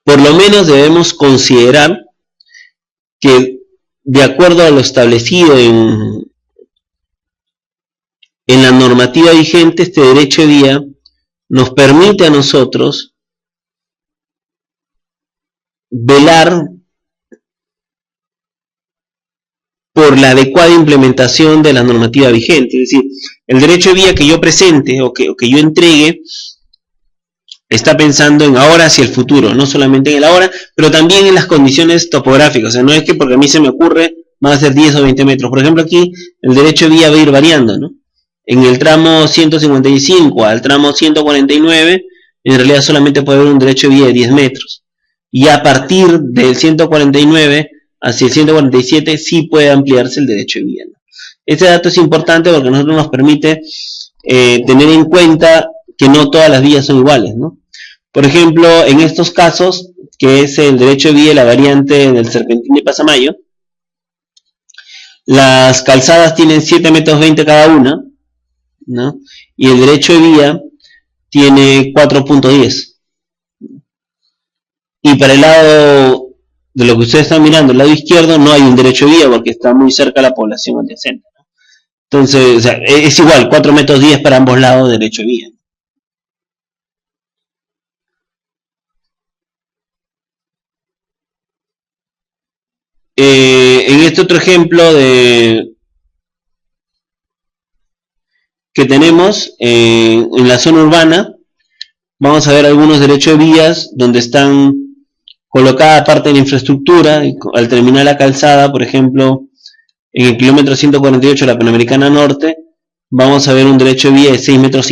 Por lo menos debemos considerar que, de acuerdo a lo establecido en la normativa vigente, este derecho de vía nos permite a nosotros velar por la adecuada implementación de la normativa vigente. Es decir, el derecho de vía que yo presente o que yo entregue está pensando en ahora hacia el futuro, no solamente en el ahora, pero también en las condiciones topográficas. O sea, no es que porque a mí se me ocurre van a ser 10 o 20 metros. Por ejemplo, aquí el derecho de vía va a ir variando, ¿no? En el tramo 155 al tramo 149, en realidad solamente puede haber un derecho de vía de 10 metros. Y a partir del 149 hacia el 147 sí puede ampliarse el derecho de vía, ¿no? Este dato es importante porque a nosotros nos permite tener en cuenta que no todas las vías son iguales, ¿no? Por ejemplo, en estos casos, que es el derecho de vía y la variante del Serpentín de Pasamayo, las calzadas tienen 7 metros 20 cada una, ¿no? Y el derecho de vía tiene 4.10. Y para el lado de lo que ustedes están mirando, el lado izquierdo, no hay un derecho de vía porque está muy cerca de la población adyacente, ¿no? Entonces, o sea, es igual, 4 metros 10 para ambos lados de derecho de vía. En este otro ejemplo que tenemos en la zona urbana. Vamos a ver algunos derechos de vías donde están colocada parte de la infraestructura. Al terminar la calzada, por ejemplo, en el kilómetro 148 de la Panamericana Norte, vamos a ver un derecho de vía de 6,50 metros,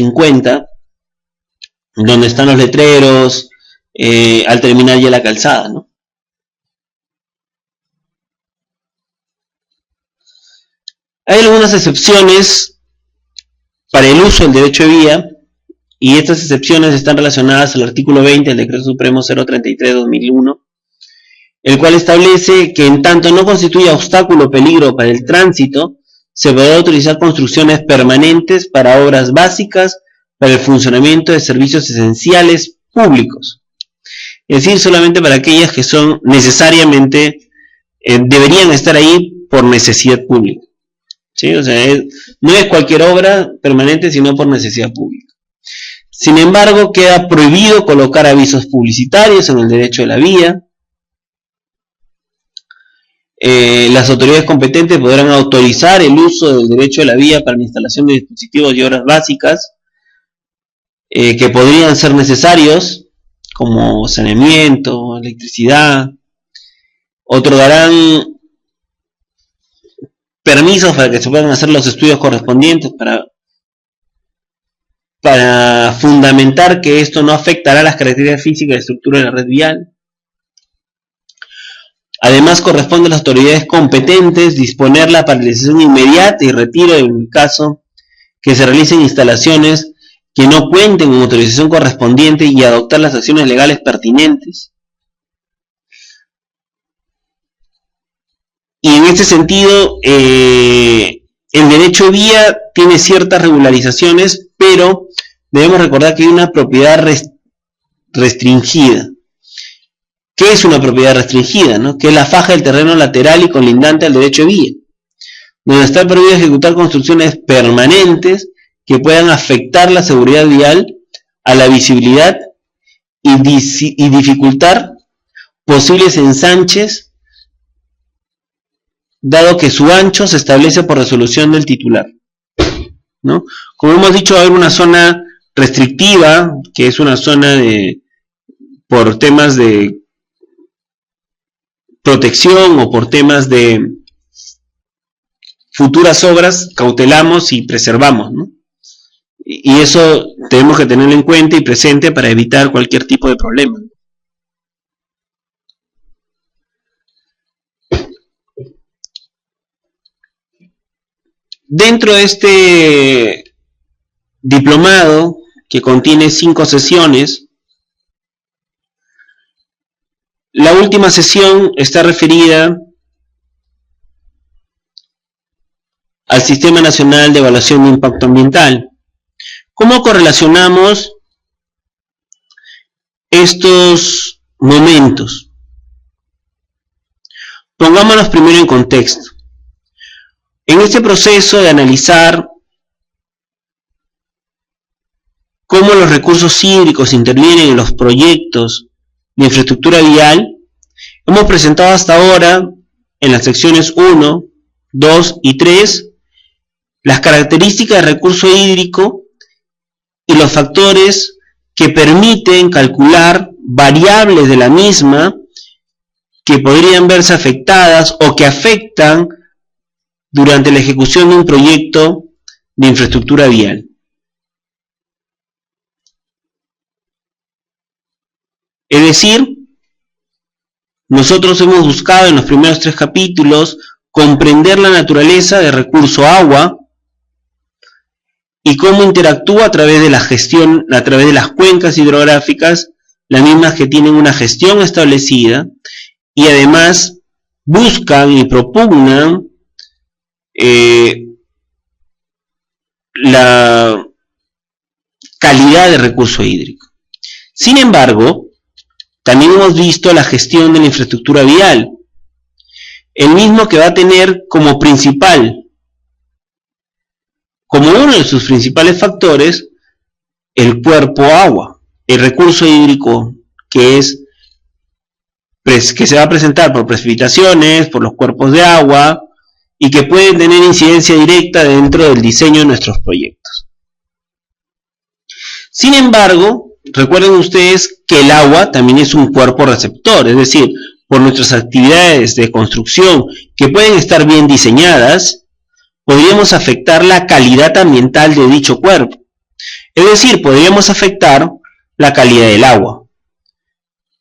donde están los letreros, al terminar ya la calzada, ¿no? Hay algunas excepciones para el uso del derecho de vía, y estas excepciones están relacionadas al artículo 20 del Decreto Supremo 033/2001, el cual establece que en tanto no constituya obstáculo o peligro para el tránsito, se podrá utilizar construcciones permanentes para obras básicas para el funcionamiento de servicios esenciales públicos. Es decir, solamente para aquellas que son necesariamente, deberían estar ahí por necesidad pública. ¿Sí? O sea, no es cualquier obra permanente, sino por necesidad pública. Sin embargo, queda prohibido colocar avisos publicitarios en el derecho de la vía. Las autoridades competentes podrán autorizar el uso del derecho de la vía para la instalación de dispositivos y obras básicas que podrían ser necesarios, como saneamiento, electricidad. Otorgarán permisos para que se puedan hacer los estudios correspondientes para fundamentar que esto no afectará las características físicas y estructura de la red vial. Además, corresponde a las autoridades competentes disponer la paralización inmediata y retiro en el caso que se realicen instalaciones que no cuenten con autorización correspondiente y adoptar las acciones legales pertinentes. Y en este sentido, el derecho de vía tiene ciertas regularizaciones, pero debemos recordar que hay una propiedad restringida. ¿Qué es una propiedad restringida? ¿No? Que es la faja del terreno lateral y colindante al derecho de vía, donde está prohibido ejecutar construcciones permanentes que puedan afectar la seguridad vial, a la visibilidad y dificultar posibles ensanches, dado que su ancho se establece por resolución del titular, ¿no? Como hemos dicho, hay una zona restrictiva, que es una zona por temas de protección o por temas de futuras obras, cautelamos y preservamos, ¿no? Y eso tenemos que tenerlo en cuenta y presente para evitar cualquier tipo de problema. Dentro de este diplomado, que contiene 5 sesiones, la última sesión está referida al Sistema Nacional de Evaluación de Impacto Ambiental. ¿Cómo correlacionamos estos momentos? Pongámonos primero en contexto. En este proceso de analizar cómo los recursos hídricos intervienen en los proyectos de infraestructura vial, hemos presentado hasta ahora, en las secciones 1, 2 y 3, las características del recurso hídrico y los factores que permiten calcular variables de la misma que podrían verse afectadas o que afectan durante la ejecución de un proyecto de infraestructura vial. Es decir, nosotros hemos buscado en los primeros 3 capítulos comprender la naturaleza del recurso agua y cómo interactúa a través de la gestión, a través de las cuencas hidrográficas, las mismas que tienen una gestión establecida y además buscan y propugnan la calidad del recurso hídrico. Sin embargo, también hemos visto la gestión de la infraestructura vial, el mismo que va a tener como uno de sus principales factores, el cuerpo agua, el recurso hídrico que se va a presentar por precipitaciones, por los cuerpos de agua, y que pueden tener incidencia directa dentro del diseño de nuestros proyectos. Sin embargo, recuerden ustedes que el agua también es un cuerpo receptor, es decir, por nuestras actividades de construcción que pueden estar bien diseñadas, podríamos afectar la calidad ambiental de dicho cuerpo. Es decir, podríamos afectar la calidad del agua.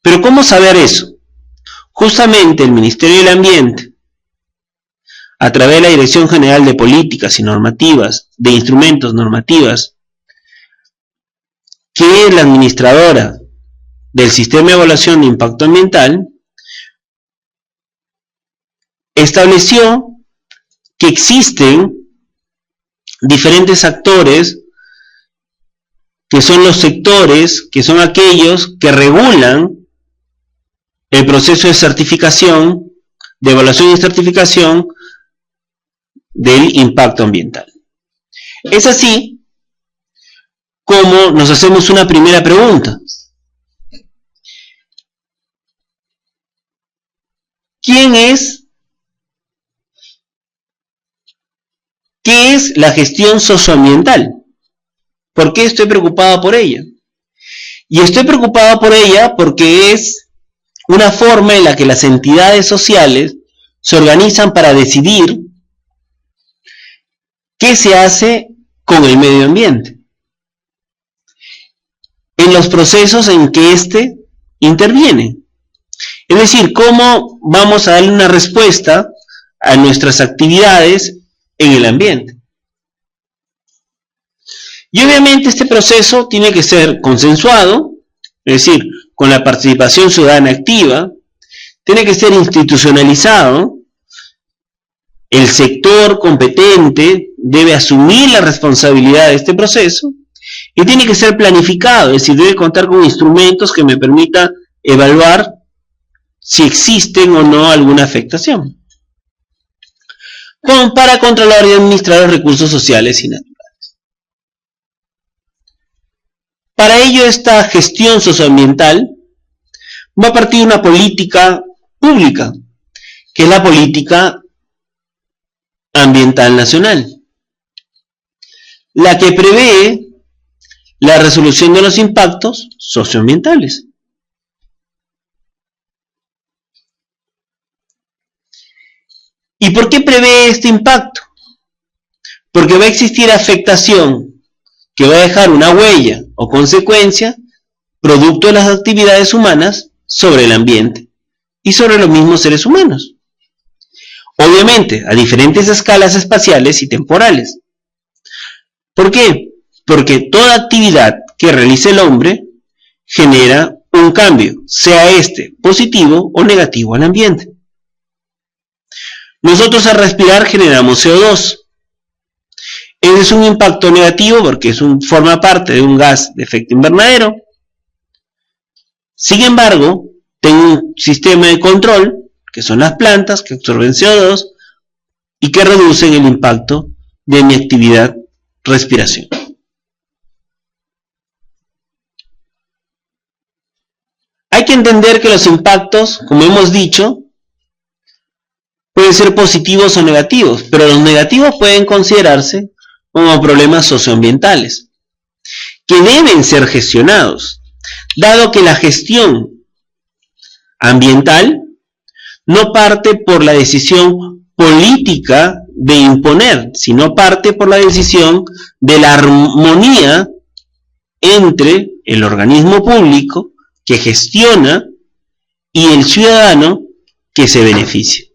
Pero ¿cómo saber eso? Justamente el Ministerio del Ambiente, a través de la Dirección General de Políticas y Normativas, de Instrumentos Normativas, que es la administradora del Sistema de Evaluación de Impacto Ambiental, estableció que existen diferentes actores que son los sectores, que son aquellos que regulan el proceso de certificación, de evaluación y certificación del impacto ambiental. Es así como nos hacemos una primera pregunta. ¿Qué es la gestión socioambiental? ¿Por qué estoy preocupado por ella? Y estoy preocupado por ella porque es una forma en la que las entidades sociales se organizan para decidir qué se hace con el medio ambiente, en los procesos en que éste interviene. Es decir, cómo vamos a darle una respuesta a nuestras actividades en el ambiente. Y obviamente este proceso tiene que ser consensuado, es decir, con la participación ciudadana activa, tiene que ser institucionalizado, el sector competente debe asumir la responsabilidad de este proceso y tiene que ser planificado, es decir, debe contar con instrumentos que me permitan evaluar si existen o no alguna afectación, para controlar y administrar los recursos sociales y naturales. Para ello, esta gestión socioambiental va a partir de una política pública, que es la política ambiental nacional, la que prevé la resolución de los impactos socioambientales. ¿Y por qué prevé este impacto? Porque va a existir afectación que va a dejar una huella o consecuencia producto de las actividades humanas sobre el ambiente y sobre los mismos seres humanos. Obviamente, a diferentes escalas espaciales y temporales. ¿Por qué? Porque toda actividad que realice el hombre genera un cambio, sea este positivo o negativo al ambiente. Nosotros al respirar generamos CO2. Ese es un impacto negativo porque forma parte de un gas de efecto invernadero. Sin embargo, tengo un sistema de control, que son las plantas, que absorben CO2 y que reducen el impacto de mi actividad respiración. Hay que entender que los impactos, como hemos dicho, pueden ser positivos o negativos, pero los negativos pueden considerarse como problemas socioambientales, que deben ser gestionados, dado que la gestión ambiental no parte por la decisión política de imponer, sino parte por la decisión de la armonía entre el organismo público que gestiona y el ciudadano que se beneficia.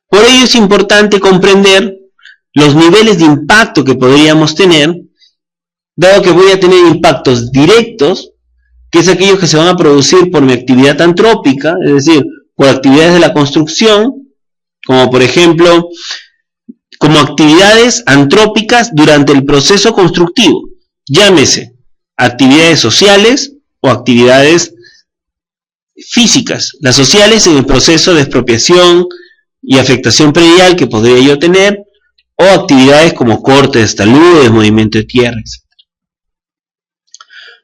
Por ello es importante comprender los niveles de impacto que podríamos tener, dado que voy a tener impactos directos, que es aquellos que se van a producir por mi actividad antrópica, es decir, por actividades de la construcción, como por ejemplo, como actividades antrópicas durante el proceso constructivo, llámese actividades sociales o actividades físicas, las sociales en el proceso de expropiación y afectación predial que podría yo tener, o actividades como cortes, taludes, movimiento de tierra, etc.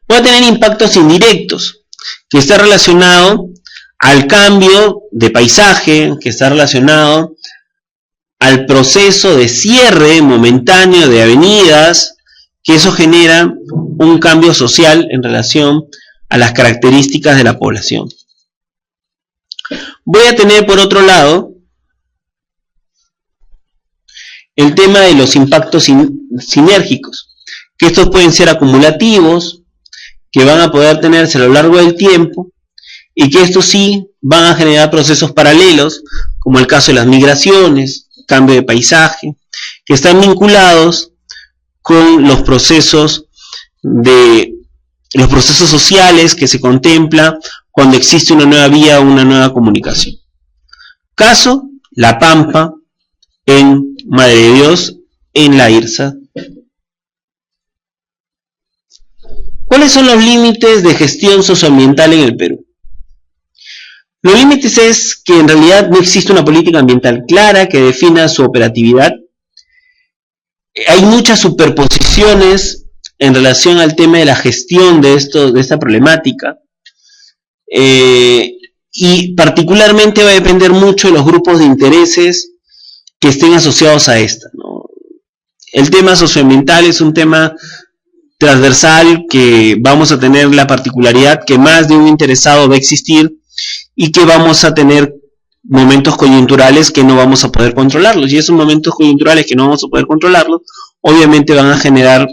Voy a tener impactos indirectos, que está relacionado al cambio de paisaje, que está relacionado al proceso de cierre momentáneo de avenidas, que eso genera un cambio social en relación a las características de la población. Voy a tener por otro lado el tema de los impactos sinérgicos, que estos pueden ser acumulativos, que van a poder tenerse a lo largo del tiempo, y que estos sí van a generar procesos paralelos, como el caso de las migraciones, cambio de paisaje, que están vinculados con los procesos sociales que se contempla cuando existe una nueva vía o una nueva comunicación. Caso, La Pampa, en Madre de Dios, en la IRSA. ¿Cuáles son los límites de gestión socioambiental en el Perú? Los límites es que en realidad no existe una política ambiental clara que defina su operatividad. Hay muchas superposiciones en relación al tema de la gestión de esta problemática, y particularmente va a depender mucho de los grupos de intereses que estén asociados a esta, ¿no? El tema socioambiental es un tema transversal que vamos a tener la particularidad que más de un interesado va a existir y que vamos a tener momentos coyunturales que no vamos a poder controlarlos, y esos momentos coyunturales que no vamos a poder controlarlos obviamente van a generar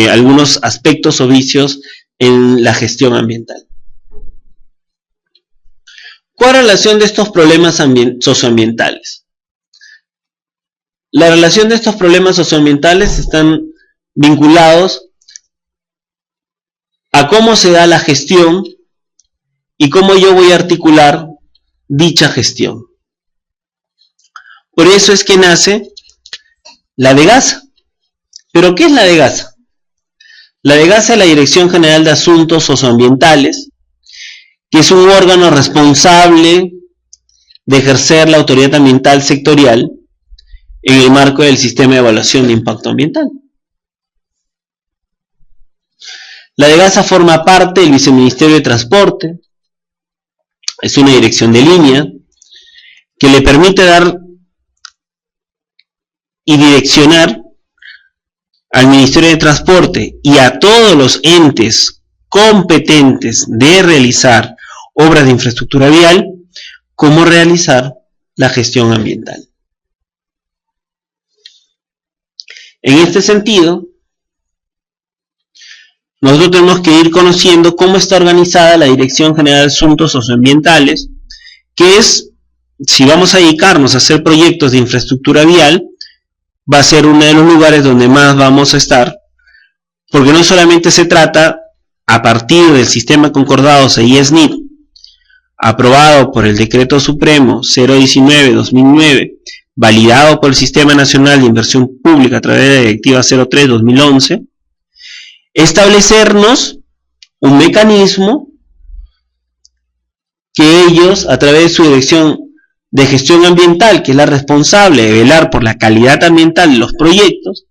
algunos aspectos o vicios en la gestión ambiental. ¿Cuál es la relación de estos problemas socioambientales? La relación de estos problemas socioambientales están vinculados a cómo se da la gestión y cómo yo voy a articular dicha gestión. Por eso es que nace la DEGASA. ¿Pero qué es la DEGASA? La DEGASA es la Dirección General de Asuntos Socioambientales, que es un órgano responsable de ejercer la autoridad ambiental sectorial en el marco del sistema de evaluación de impacto ambiental. La DEGASA forma parte del Viceministerio de Transporte, es una dirección de línea que le permite dar y direccionar al Ministerio de Transporte y a todos los entes competentes de realizar obras de infraestructura vial, cómo realizar la gestión ambiental. En este sentido, nosotros tenemos que ir conociendo cómo está organizada la Dirección General de Asuntos Socioambientales, que es, si vamos a dedicarnos a hacer proyectos de infraestructura vial, va a ser uno de los lugares donde más vamos a estar, porque no solamente se trata, a partir del sistema concordado CIESNIT, aprobado por el Decreto Supremo 019-2009, validado por el Sistema Nacional de Inversión Pública a través de la Directiva 03-2011, establecernos un mecanismo que ellos, a través de su Dirección de Gestión Ambiental, que es la responsable de velar por la calidad ambiental de los proyectos,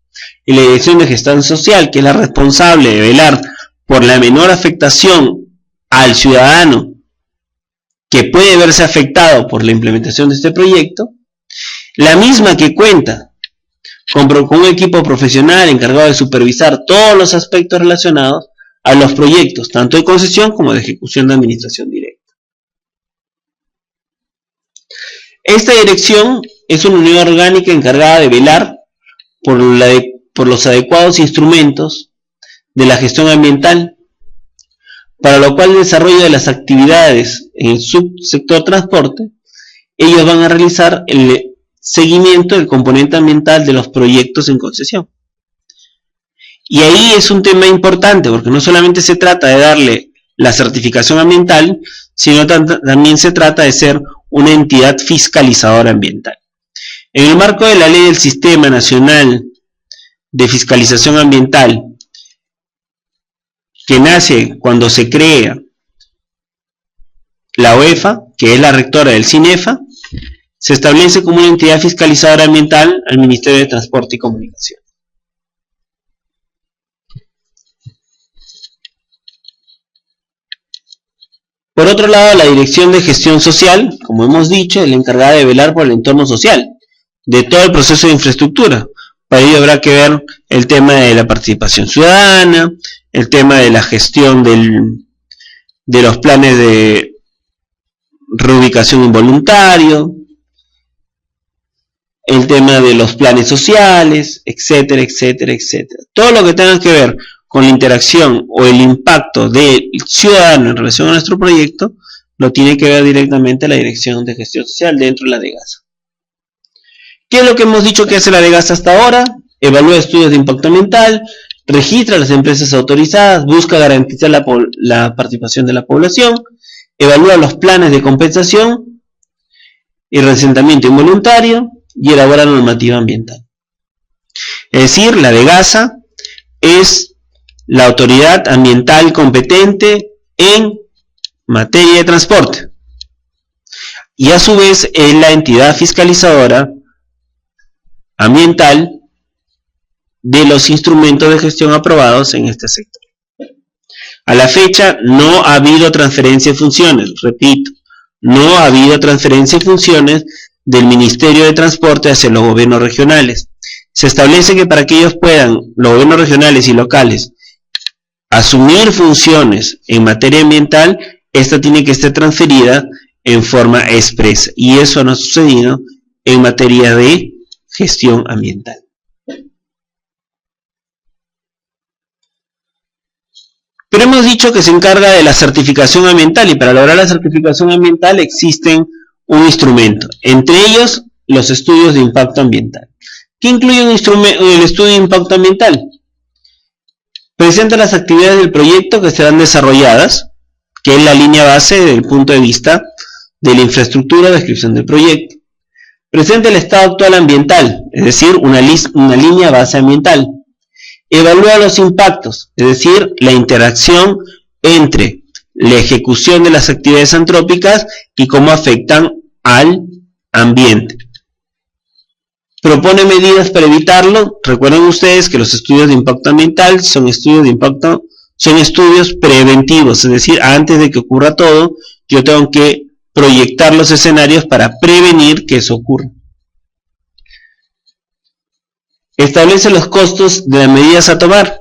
y la Dirección de Gestión Social, que es la responsable de velar por la menor afectación al ciudadano que puede verse afectado por la implementación de este proyecto, la misma que cuenta con un equipo profesional encargado de supervisar todos los aspectos relacionados a los proyectos, tanto de concesión como de ejecución de administración directa. Esta dirección es una unidad orgánica encargada de velar por los adecuados instrumentos de la gestión ambiental, para lo cual el desarrollo de las actividades en el subsector transporte, ellos van a realizar el seguimiento del componente ambiental de los proyectos en concesión. Y ahí es un tema importante, porque no solamente se trata de darle la certificación ambiental, sino también se trata de ser una entidad fiscalizadora ambiental. En el marco de la ley del Sistema Nacional de Fiscalización Ambiental, que nace cuando se crea la OEFA, que es la rectora del CINEFA, se establece como una entidad fiscalizadora ambiental al Ministerio de Transporte y Comunicación. Por otro lado, la Dirección de Gestión Social, como hemos dicho, es la encargada de velar por el entorno social, de todo el proceso de infraestructura. Para ello habrá que ver el tema de la participación ciudadana, el tema de la gestión de los planes de reubicación involuntario, el tema de los planes sociales, etcétera, etcétera, etcétera. Todo lo que tenga que ver con la interacción o el impacto del ciudadano en relación a nuestro proyecto, lo tiene que ver directamente la Dirección de Gestión Social dentro de la DEGASA. ¿Qué es lo que hemos dicho que hace la DEGASA hasta ahora? Evalúa estudios de impacto ambiental, registra las empresas autorizadas, busca garantizar la participación de la población, evalúa los planes de compensación y reasentamiento involuntario y elabora normativa ambiental. Es decir, la DEGASA es la autoridad ambiental competente en materia de transporte y a su vez es la entidad fiscalizadora ambiental de los instrumentos de gestión aprobados en este sector. A la fecha no ha habido transferencia de funciones, repito, no ha habido transferencia de funciones del Ministerio de Transporte hacia los gobiernos regionales. Se establece que para que ellos puedan, los gobiernos regionales y locales, asumir funciones en materia ambiental, esta tiene que ser transferida en forma expresa, y eso no ha sucedido en materia de gestión ambiental. Pero hemos dicho que se encarga de la certificación ambiental, y para lograr la certificación ambiental existen un instrumento, entre ellos los estudios de impacto ambiental. ¿Qué incluye el estudio de impacto ambiental? Presenta las actividades del proyecto que serán desarrolladas, que es la línea base desde el punto de vista de la infraestructura o descripción del proyecto. Presenta el estado actual ambiental, es decir, una línea base ambiental. Evalúa los impactos, es decir, la interacción entre la ejecución de las actividades antrópicas y cómo afectan al ambiente. Propone medidas para evitarlo. Recuerden ustedes que los estudios de impacto ambiental son estudios preventivos, es decir, antes de que ocurra todo, yo tengo que proyectar los escenarios para prevenir que eso ocurra. Establece los costos de las medidas a tomar.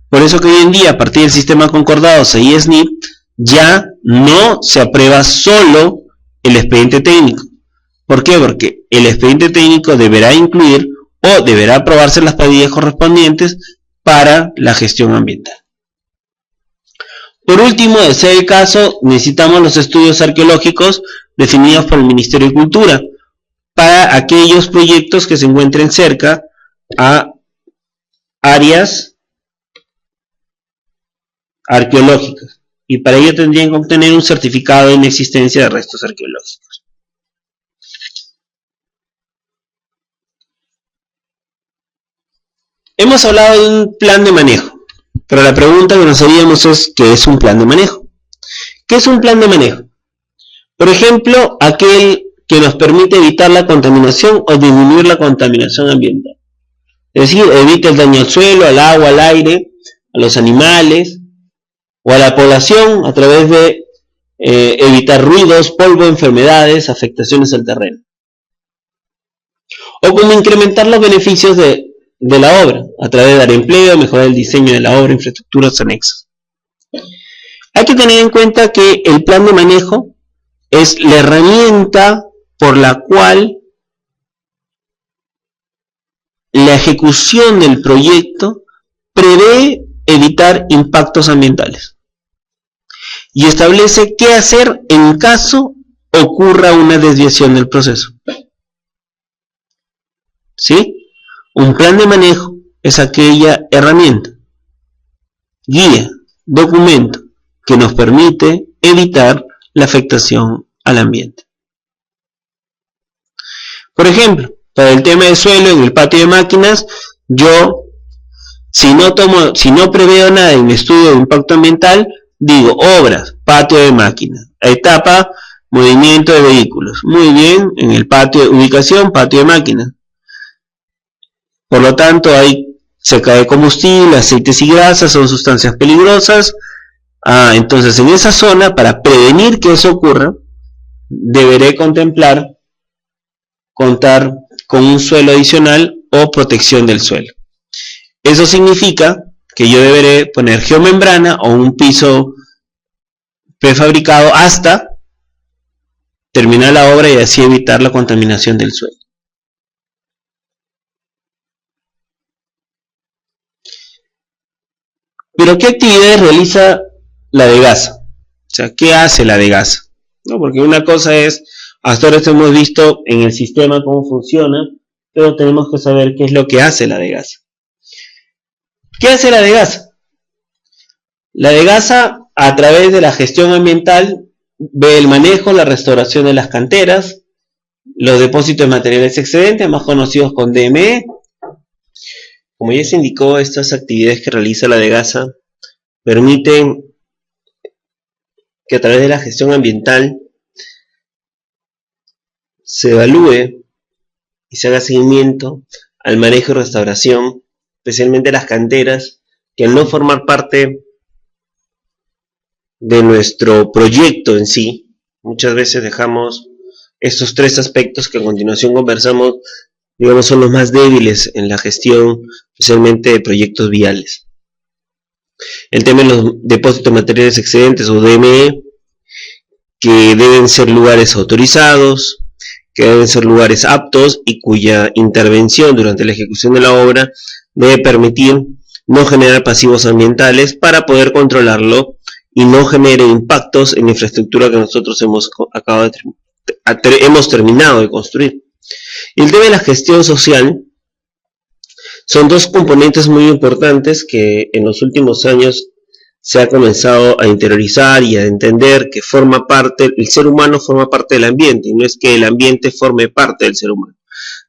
Por eso que hoy en día, a partir del sistema concordado CIE-SNIP, ya no se aprueba solo el expediente técnico. ¿Por qué? Porque el expediente técnico deberá incluir o deberá aprobarse las medidas correspondientes para la gestión ambiental. Por último, de ser el caso, necesitamos los estudios arqueológicos definidos por el Ministerio de Cultura para aquellos proyectos que se encuentren cerca a áreas arqueológicas, y para ello tendrían que obtener un certificado de inexistencia de restos arqueológicos. Hemos hablado de un plan de manejo, pero la pregunta que nos haríamos es, ¿qué es un plan de manejo? ¿Qué es un plan de manejo? Por ejemplo, aquel que nos permite evitar la contaminación o disminuir la contaminación ambiental. Es decir, evita el daño al suelo, al agua, al aire, a los animales o a la población a través de evitar ruidos, polvo, enfermedades, afectaciones al terreno. O como incrementar los beneficios de la obra a través de dar empleo, mejorar el diseño de la obra, infraestructuras anexas. Hay que tener en cuenta que el plan de manejo es la herramienta por la cual la ejecución del proyecto prevé evitar impactos ambientales y establece qué hacer en caso ocurra una desviación del proceso. ¿Sí? Un plan de manejo es aquella herramienta, guía, documento que nos permite evitar la afectación al ambiente. Por ejemplo, para el tema de suelo en el patio de máquinas, yo, si no preveo nada en mi estudio de impacto ambiental, digo obras, patio de máquinas, etapa, movimiento de vehículos. Muy bien, en el patio de ubicación, patio de máquinas. Por lo tanto, hay seca de combustible, aceites y grasas, son sustancias peligrosas. Entonces, en esa zona, para prevenir que eso ocurra, deberé contemplar contar con un suelo adicional o protección del suelo. Eso significa que yo deberé poner geomembrana o un piso prefabricado hasta terminar la obra y así evitar la contaminación del suelo. Pero ¿qué actividades realiza la DEGASA? O sea, ¿qué hace la DEGASA? ¿No? Porque una cosa es, hasta ahora hemos visto en el sistema cómo funciona, pero tenemos que saber qué es lo que hace la DEGASA. ¿Qué hace la DEGASA? La DEGASA, a través de la gestión ambiental, ve el manejo, la restauración de las canteras, los depósitos de materiales excedentes, más conocidos con DME. Como ya se indicó, estas actividades que realiza la DEGASA permiten que a través de la gestión ambiental se evalúe y se haga seguimiento al manejo y restauración, especialmente las canteras, que al no formar parte de nuestro proyecto en sí, muchas veces dejamos estos tres aspectos que a continuación conversamos, digamos, son los más débiles en la gestión, especialmente de proyectos viales. El tema de los depósitos de materiales excedentes o DME, que deben ser lugares autorizados, que deben ser lugares aptos y cuya intervención durante la ejecución de la obra debe permitir no generar pasivos ambientales para poder controlarlo y no genere impactos en la infraestructura que nosotros hemos terminado de construir. Y el tema de la gestión social son dos componentes muy importantes que en los últimos años se ha comenzado a interiorizar y a entender que el ser humano forma parte del ambiente, y no es que el ambiente forme parte del ser humano.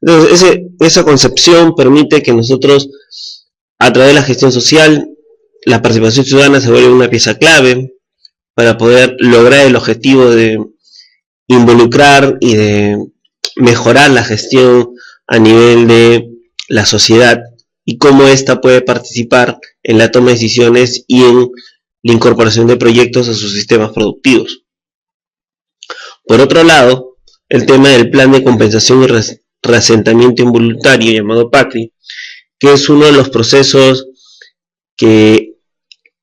Entonces, esa concepción permite que nosotros, a través de la gestión social, la participación ciudadana se vuelve una pieza clave para poder lograr el objetivo de involucrar y de mejorar la gestión a nivel de la sociedad y cómo ésta puede participar en la toma de decisiones y en la incorporación de proyectos a sus sistemas productivos. Por otro lado, el tema del plan de compensación y reasentamiento involuntario, llamado PACRI, que es uno de los procesos que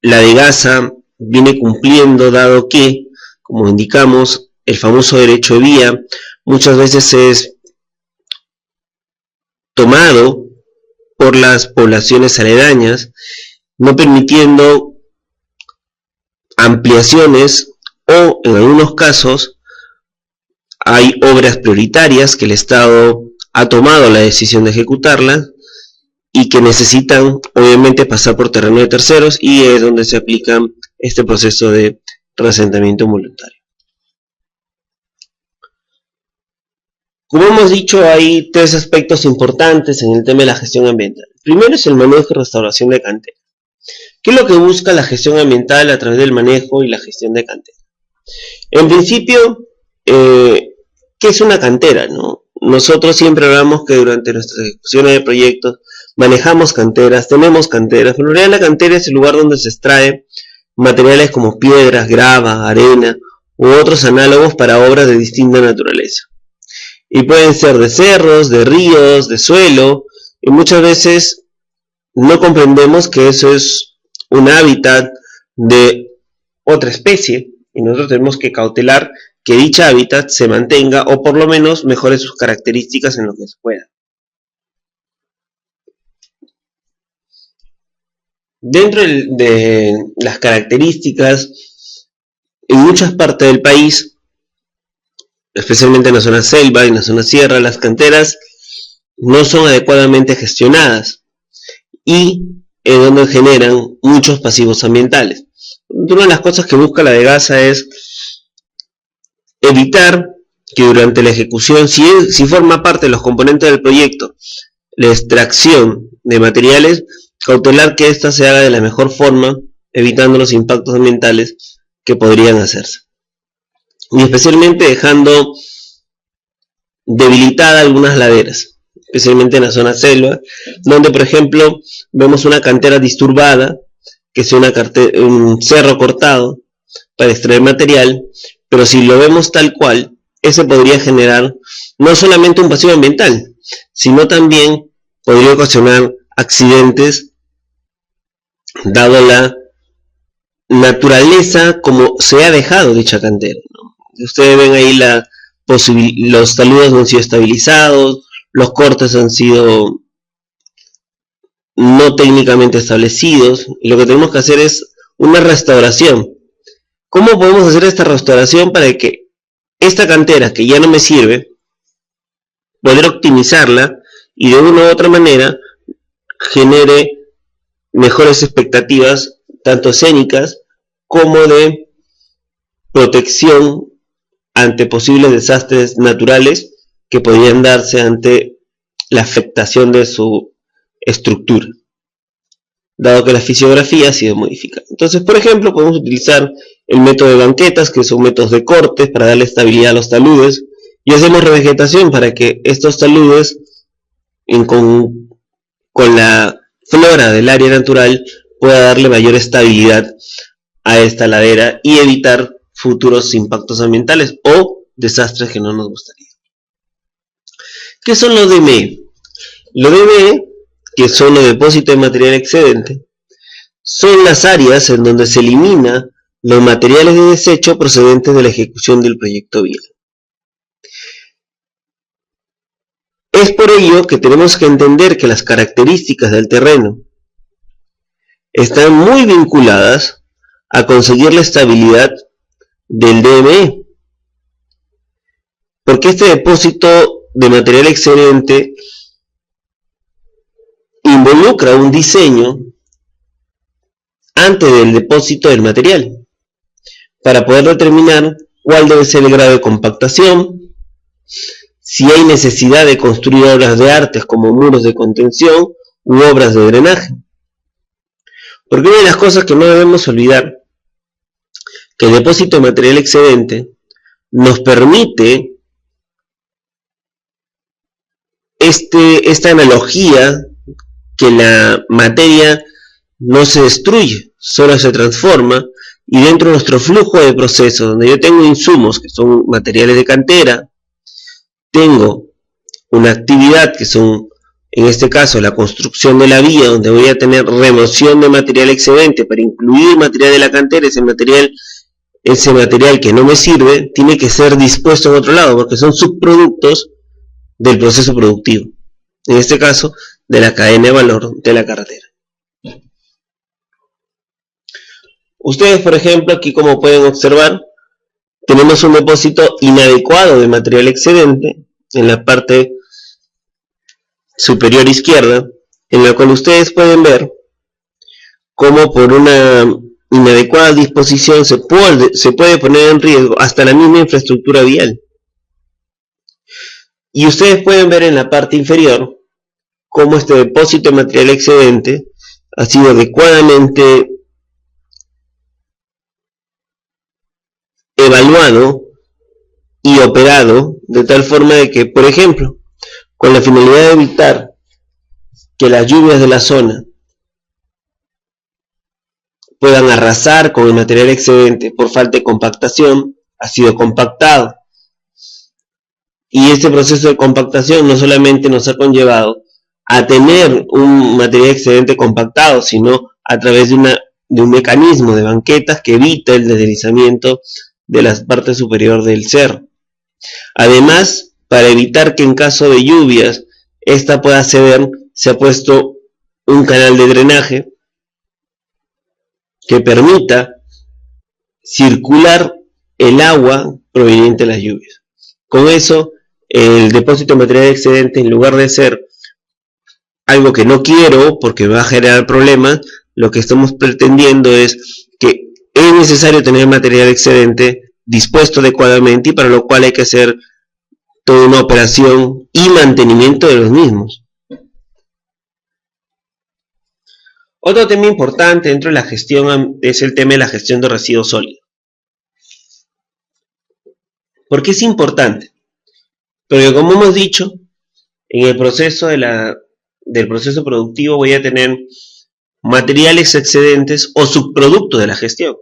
la DEGASA viene cumpliendo, dado que, como indicamos, el famoso derecho de vía muchas veces es tomado por las poblaciones aledañas, no permitiendo ampliaciones o, en algunos casos, hay obras prioritarias que el Estado ha tomado la decisión de ejecutarlas y que necesitan, obviamente, pasar por terreno de terceros, y es donde se aplica este proceso de reasentamiento voluntario. Como hemos dicho, hay tres aspectos importantes en el tema de la gestión ambiental. Primero es el manejo y restauración de canteras. ¿Qué es lo que busca la gestión ambiental a través del manejo y la gestión de canteras? En principio, ¿qué es una cantera, no? Nosotros siempre hablamos que durante nuestras ejecuciones de proyectos manejamos canteras, tenemos canteras, pero en realidad la cantera es el lugar donde se extrae materiales como piedras, grava, arena u otros análogos para obras de distinta naturaleza. Y pueden ser de cerros, de ríos, de suelo, y muchas veces no comprendemos que eso es un hábitat de otra especie, y nosotros tenemos que cautelar que dicha hábitat se mantenga o por lo menos mejore sus características en lo que se pueda. Dentro de las características, en muchas partes del país, especialmente en la zona selva y en la zona sierra, las canteras no son adecuadamente gestionadas y es donde generan muchos pasivos ambientales. Una de las cosas que busca la DEGASA es evitar que durante la ejecución, si forma parte de los componentes del proyecto, la extracción de materiales, cautelar que ésta se haga de la mejor forma, evitando los impactos ambientales que podrían hacerse. Y especialmente dejando debilitada algunas laderas, especialmente en la zona selva, donde por ejemplo vemos una cantera disturbada, que es un cerro cortado para extraer material, pero si lo vemos tal cual, ese podría generar no solamente un pasivo ambiental, sino también podría ocasionar accidentes, dado la naturaleza como se ha dejado dicha cantera, ¿no? Ustedes ven ahí los taludes no han sido estabilizados, los cortes han sido no técnicamente establecidos, y lo que tenemos que hacer es una restauración. ¿Cómo podemos hacer esta restauración para que esta cantera que ya no me sirve, poder optimizarla y de una u otra manera genere mejores expectativas, tanto escénicas como de protección ante posibles desastres naturales que podrían darse ante la afectación de su estructura, dado que la fisiografía ha sido modificada? Entonces, por ejemplo, podemos utilizar el método de banquetas, que son métodos de cortes para darle estabilidad a los taludes, y hacemos revegetación para que estos taludes, con la flora del área natural, pueda darle mayor estabilidad a esta ladera y evitar futuros impactos ambientales o desastres que no nos gustaría. ¿Qué son los DME? Los DME, que son los depósitos de material excedente, son las áreas en donde se elimina los materiales de desecho procedentes de la ejecución del proyecto vial. Es por ello que tenemos que entender que las características del terreno están muy vinculadas a conseguir la estabilidad del DME, porque este depósito de material excedente involucra un diseño antes del depósito del material, para poder determinar cuál debe ser el grado de compactación, si hay necesidad de construir obras de artes como muros de contención u obras de drenaje. Porque una de las cosas que no debemos olvidar, que el depósito de material excedente nos permite esta analogía que la materia no se destruye, solo se transforma, y dentro de nuestro flujo de procesos, donde yo tengo insumos que son materiales de cantera, tengo una actividad que son, en este caso, la construcción de la vía, donde voy a tener remoción de material excedente para incluir material de la cantera. Ese material que no me sirve tiene que ser dispuesto en otro lado, porque son subproductos del proceso productivo, en este caso de la cadena de valor de la carretera. Ustedes, por ejemplo, aquí, como pueden observar, tenemos un depósito inadecuado de material excedente en la parte superior izquierda, en la cual ustedes pueden ver cómo por una inadecuada disposición se puede poner en riesgo hasta la misma infraestructura vial. Y ustedes pueden ver en la parte inferior cómo este depósito de material excedente ha sido adecuadamente evaluado y operado de tal forma de que, por ejemplo, con la finalidad de evitar que las lluvias de la zona puedan arrasar con el material excedente por falta de compactación, ha sido compactado. Y este proceso de compactación no solamente nos ha conllevado a tener un material excedente compactado, sino a través de un mecanismo de banquetas que evita el deslizamiento de la parte superior del cerro. Además, para evitar que en caso de lluvias esta pueda ceder, se ha puesto un canal de drenaje que permita circular el agua proveniente de las lluvias. Con eso, el depósito de material excedente, en lugar de ser algo que no quiero porque me va a generar problemas, lo que estamos pretendiendo es que es necesario tener material excedente dispuesto adecuadamente, y para lo cual hay que hacer toda una operación y mantenimiento de los mismos. Otro tema importante dentro de la gestión es el tema de la gestión de residuos sólidos. ¿Por qué es importante? Porque, como hemos dicho, en el proceso del proceso productivo voy a tener materiales excedentes o subproductos de la gestión.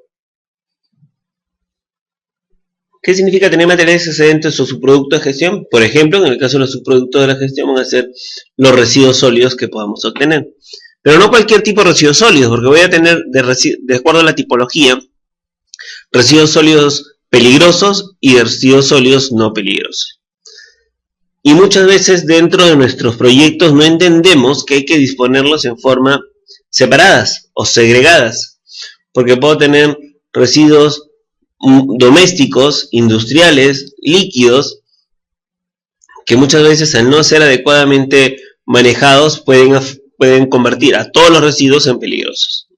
¿Qué significa tener materiales excedentes o subproductos de gestión? Por ejemplo, en el caso de los subproductos de la gestión van a ser los residuos sólidos que podamos obtener. Pero no cualquier tipo de residuos sólidos, porque voy a tener, de acuerdo a la tipología, residuos sólidos peligrosos y residuos sólidos no peligrosos. Y muchas veces dentro de nuestros proyectos no entendemos que hay que disponerlos en forma separadas o segregadas, porque puedo tener residuos domésticos, industriales, líquidos, que muchas veces al no ser adecuadamente manejados pueden convertir a todos los residuos en peligrosos.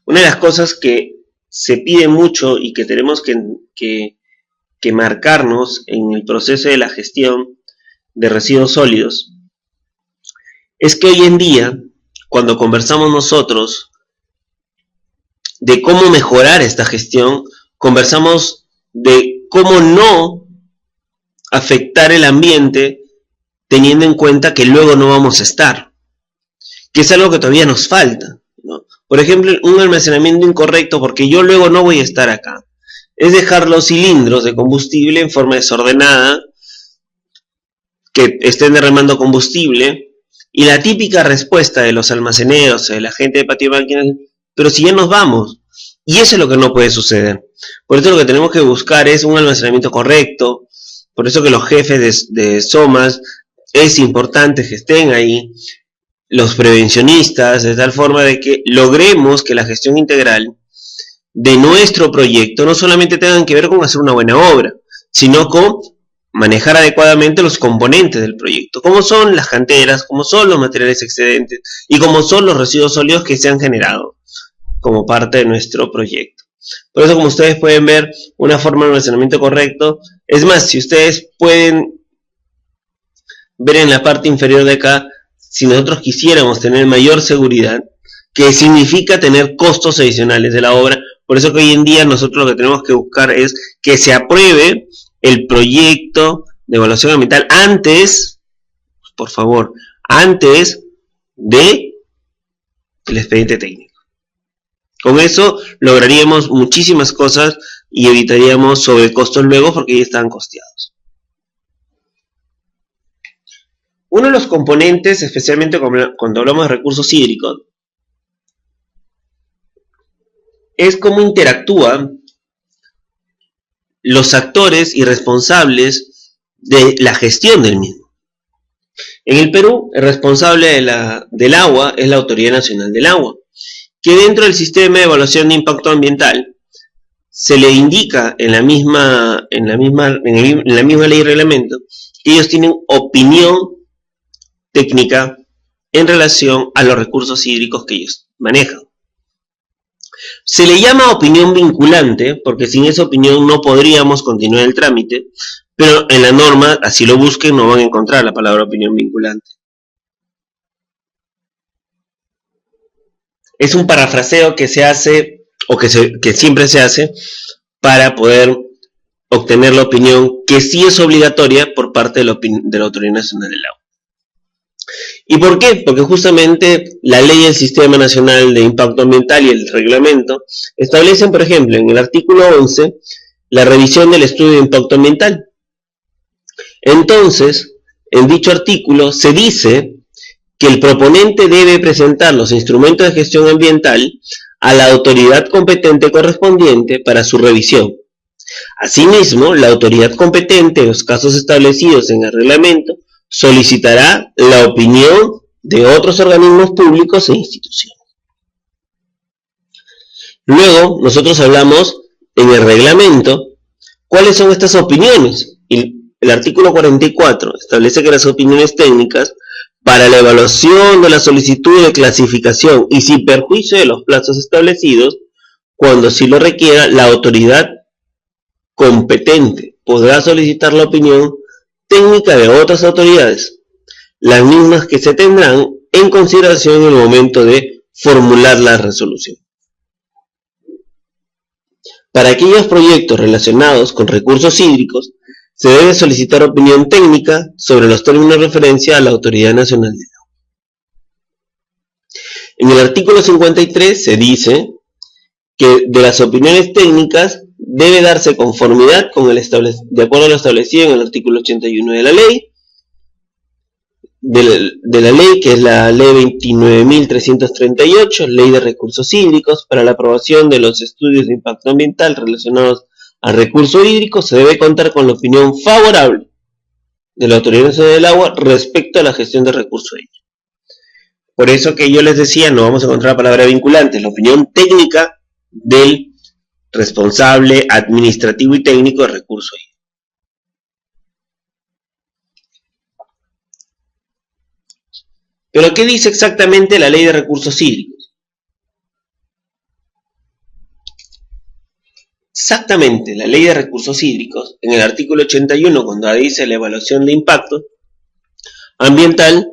Una de las cosas que se pide mucho y que tenemos que marcarnos en el proceso de la gestión de residuos sólidos es que hoy en día, cuando conversamos nosotros de cómo mejorar esta gestión, conversamos de cómo no afectar el ambiente teniendo en cuenta que luego no vamos a estar, que es algo que todavía nos falta, ¿no? Por ejemplo, un almacenamiento incorrecto, porque yo luego no voy a estar acá, es dejar los cilindros de combustible en forma desordenada, que estén derramando combustible, y la típica respuesta de los almaceneros, de la gente de patio de máquinas, pero si ya nos vamos, y eso es lo que no puede suceder. Por eso lo que tenemos que buscar es un almacenamiento correcto, por eso que los jefes de SOMAS es importante que estén ahí, los prevencionistas, de tal forma de que logremos que la gestión integral de nuestro proyecto no solamente tengan que ver con hacer una buena obra, sino con manejar adecuadamente los componentes del proyecto, como son las canteras, como son los materiales excedentes y como son los residuos sólidos que se han generado como parte de nuestro proyecto. Por eso, como ustedes pueden ver, una forma de almacenamiento correcto, es más, si ustedes pueden ver en la parte inferior de acá, si nosotros quisiéramos tener mayor seguridad, que significa tener costos adicionales de la obra, por eso que hoy en día nosotros lo que tenemos que buscar es que se apruebe el proyecto de evaluación ambiental antes, por favor, antes de el expediente técnico. Con eso lograríamos muchísimas cosas y evitaríamos sobrecostos luego porque ya están costeados. Uno de los componentes, especialmente cuando hablamos de recursos hídricos, es cómo interactúan los actores y responsables de la gestión del mismo. En el Perú, el responsable del agua es la Autoridad Nacional del Agua, que dentro del sistema de evaluación de impacto ambiental se le indica en la misma ley y reglamento que ellos tienen opinión técnica en relación a los recursos hídricos que ellos manejan. Se le llama opinión vinculante, porque sin esa opinión no podríamos continuar el trámite, pero en la norma, así lo busquen, no van a encontrar la palabra opinión vinculante. Es un parafraseo que se hace, o que siempre se hace, para poder obtener la opinión que sí es obligatoria por parte de la Autoridad Nacional del Agua. ¿Y por qué? Porque justamente la ley del Sistema Nacional de Impacto Ambiental y el reglamento establecen, por ejemplo, en el artículo 11, la revisión del estudio de impacto ambiental. Entonces, en dicho artículo se dice que el proponente debe presentar los instrumentos de gestión ambiental a la autoridad competente correspondiente para su revisión. Asimismo, la autoridad competente en los casos establecidos en el reglamento solicitará la opinión de otros organismos públicos e instituciones. Luego, nosotros hablamos en el reglamento cuáles son estas opiniones. Y el artículo 44 establece que las opiniones técnicas para la evaluación de la solicitud de clasificación y sin perjuicio de los plazos establecidos, cuando sí lo requiera, la autoridad competente podrá solicitar la opinión técnica de otras autoridades, las mismas que se tendrán en consideración en el momento de formular la resolución. Para aquellos proyectos relacionados con recursos hídricos, se debe solicitar opinión técnica sobre los términos de referencia a la Autoridad Nacional del Agua. En el artículo 53 se dice que de las opiniones técnicas debe darse conformidad con de acuerdo a lo establecido en el artículo 81 de la ley, de la ley, que es la ley 29.338, ley de recursos hídricos. Para la aprobación de los estudios de impacto ambiental relacionados al recurso hídrico se debe contar con la opinión favorable de la Autoridad Nacional del Agua respecto a la gestión del recurso hídrico. Por eso que yo les decía, no vamos a encontrar la palabra vinculante, la opinión técnica del responsable administrativo y técnico de recurso hídrico. Pero ¿qué dice exactamente la ley de recursos hídricos? Exactamente, la ley de recursos hídricos, en el artículo 81, cuando dice la evaluación de impacto ambiental,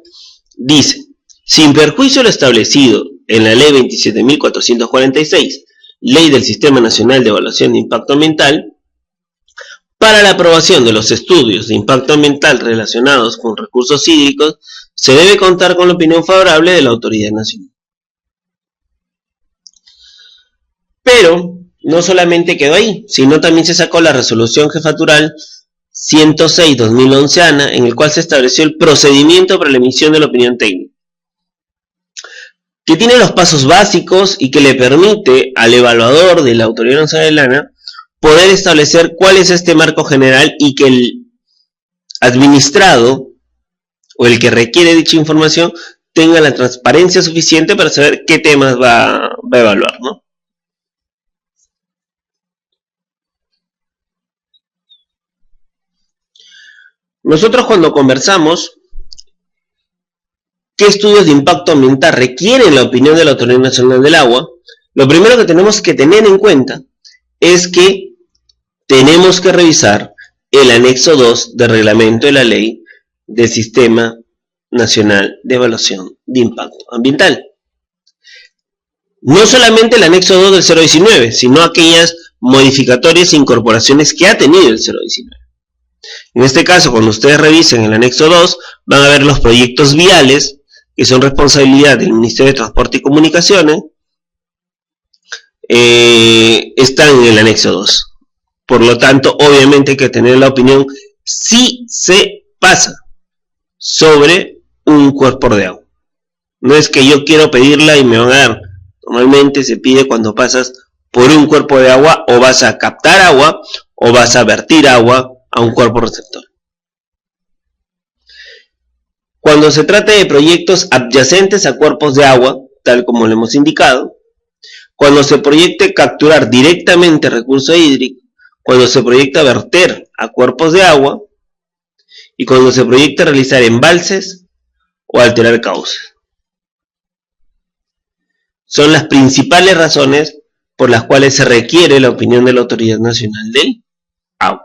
dice: sin perjuicio de lo establecido en la ley 27.446, ley del Sistema Nacional de Evaluación de Impacto Ambiental, para la aprobación de los estudios de impacto ambiental relacionados con recursos hídricos, se debe contar con la opinión favorable de la autoridad nacional. Pero no solamente quedó ahí, sino también se sacó la resolución jefatural 106/2011 ANA, en el cual se estableció el procedimiento para la emisión de la opinión técnica, que tiene los pasos básicos y que le permite al evaluador de la Autoridad Nacional del ANA poder establecer cuál es este marco general y que el administrado o el que requiere dicha información tenga la transparencia suficiente para saber qué temas va a evaluar, ¿no? Nosotros, cuando conversamos qué estudios de impacto ambiental requieren la opinión de la Autoridad Nacional del Agua, lo primero que tenemos que tener en cuenta es que tenemos que revisar el anexo 2 del reglamento de la ley del Sistema Nacional de Evaluación de Impacto Ambiental. No solamente el anexo 2 del 019, sino aquellas modificatorias e incorporaciones que ha tenido el 019. En este caso, cuando ustedes revisen el anexo 2, van a ver los proyectos viales, que son responsabilidad del Ministerio de Transporte y Comunicaciones, están en el anexo 2. Por lo tanto, obviamente hay que tener la opinión si se pasa sobre un cuerpo de agua. No es que yo quiero pedirla y me van a dar. Normalmente se pide cuando pasas por un cuerpo de agua, o vas a captar agua o vas a vertir agua a un cuerpo receptor. Cuando se trata de proyectos adyacentes a cuerpos de agua, tal como lo hemos indicado, cuando se proyecte capturar directamente recurso hídrico, cuando se proyecta verter a cuerpos de agua, y cuando se proyecta realizar embalses o alterar cauces. Son las principales razones por las cuales se requiere la opinión de la Autoridad Nacional del Agua.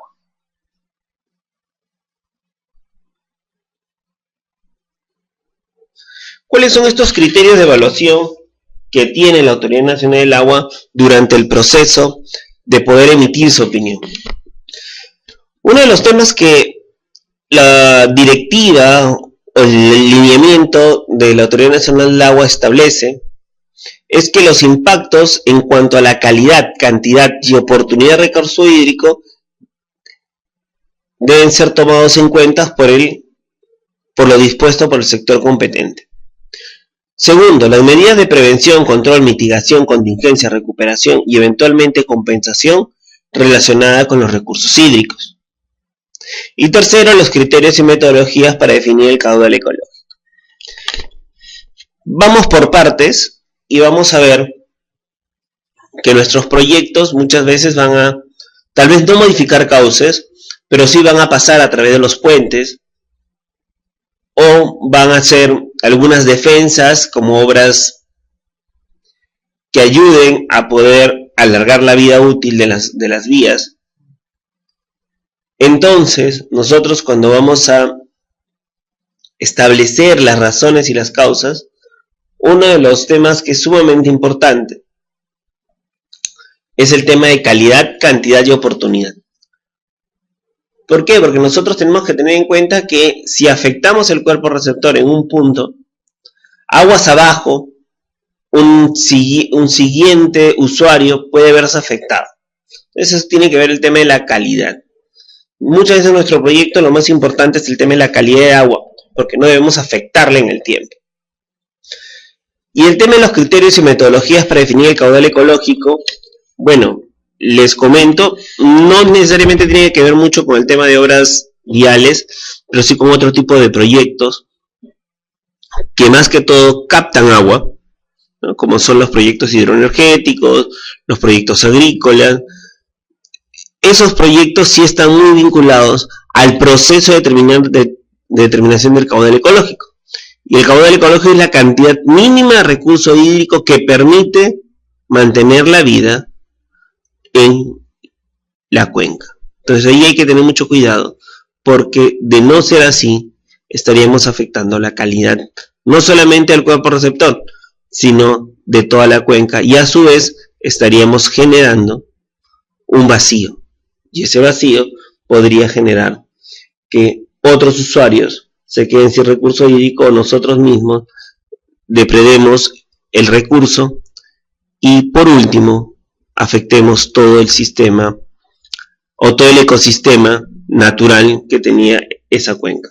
¿Cuáles son estos criterios de evaluación que tiene la Autoridad Nacional del Agua durante el proceso de poder emitir su opinión? Uno de los temas que la directiva o el lineamiento de la Autoridad Nacional del Agua establece es que los impactos en cuanto a la calidad, cantidad y oportunidad de recurso hídrico deben ser tomados en cuenta por lo dispuesto por el sector competente. Segundo, las medidas de prevención, control, mitigación, contingencia, recuperación y eventualmente compensación relacionada con los recursos hídricos. Y tercero, los criterios y metodologías para definir el caudal ecológico. Vamos por partes y vamos a ver que nuestros proyectos muchas veces van a, tal vez no modificar cauces, pero sí van a pasar a través de los puentes, o van a hacer algunas defensas como obras que ayuden a poder alargar la vida útil de las vías. Entonces, nosotros, cuando vamos a establecer las razones y las causas, uno de los temas que es sumamente importante es el tema de calidad, cantidad y oportunidad. ¿Por qué? Porque nosotros tenemos que tener en cuenta que si afectamos el cuerpo receptor en un punto, aguas abajo, un siguiente usuario puede verse afectado. Eso tiene que ver el tema de la calidad. Muchas veces en nuestro proyecto lo más importante es el tema de la calidad de agua, porque no debemos afectarle en el tiempo. Y el tema de los criterios y metodologías para definir el caudal ecológico, bueno, les comento, no necesariamente tiene que ver mucho con el tema de obras viales, pero sí con otro tipo de proyectos que más que todo captan agua, ¿no? Como son los proyectos hidroenergéticos, los proyectos agrícolas. Esos proyectos sí están muy vinculados al proceso de determinación del caudal ecológico. Y el caudal ecológico es la cantidad mínima de recurso hídrico que permite mantener la vida en la cuenca. Entonces ahí hay que tener mucho cuidado, porque de no ser así, estaríamos afectando la calidad, no solamente al cuerpo receptor, sino de toda la cuenca, y a su vez estaríamos generando un vacío. Y ese vacío podría generar que otros usuarios se queden sin recurso hídrico o nosotros mismos depredemos el recurso y por último afectemos todo el sistema o todo el ecosistema natural que tenía esa cuenca.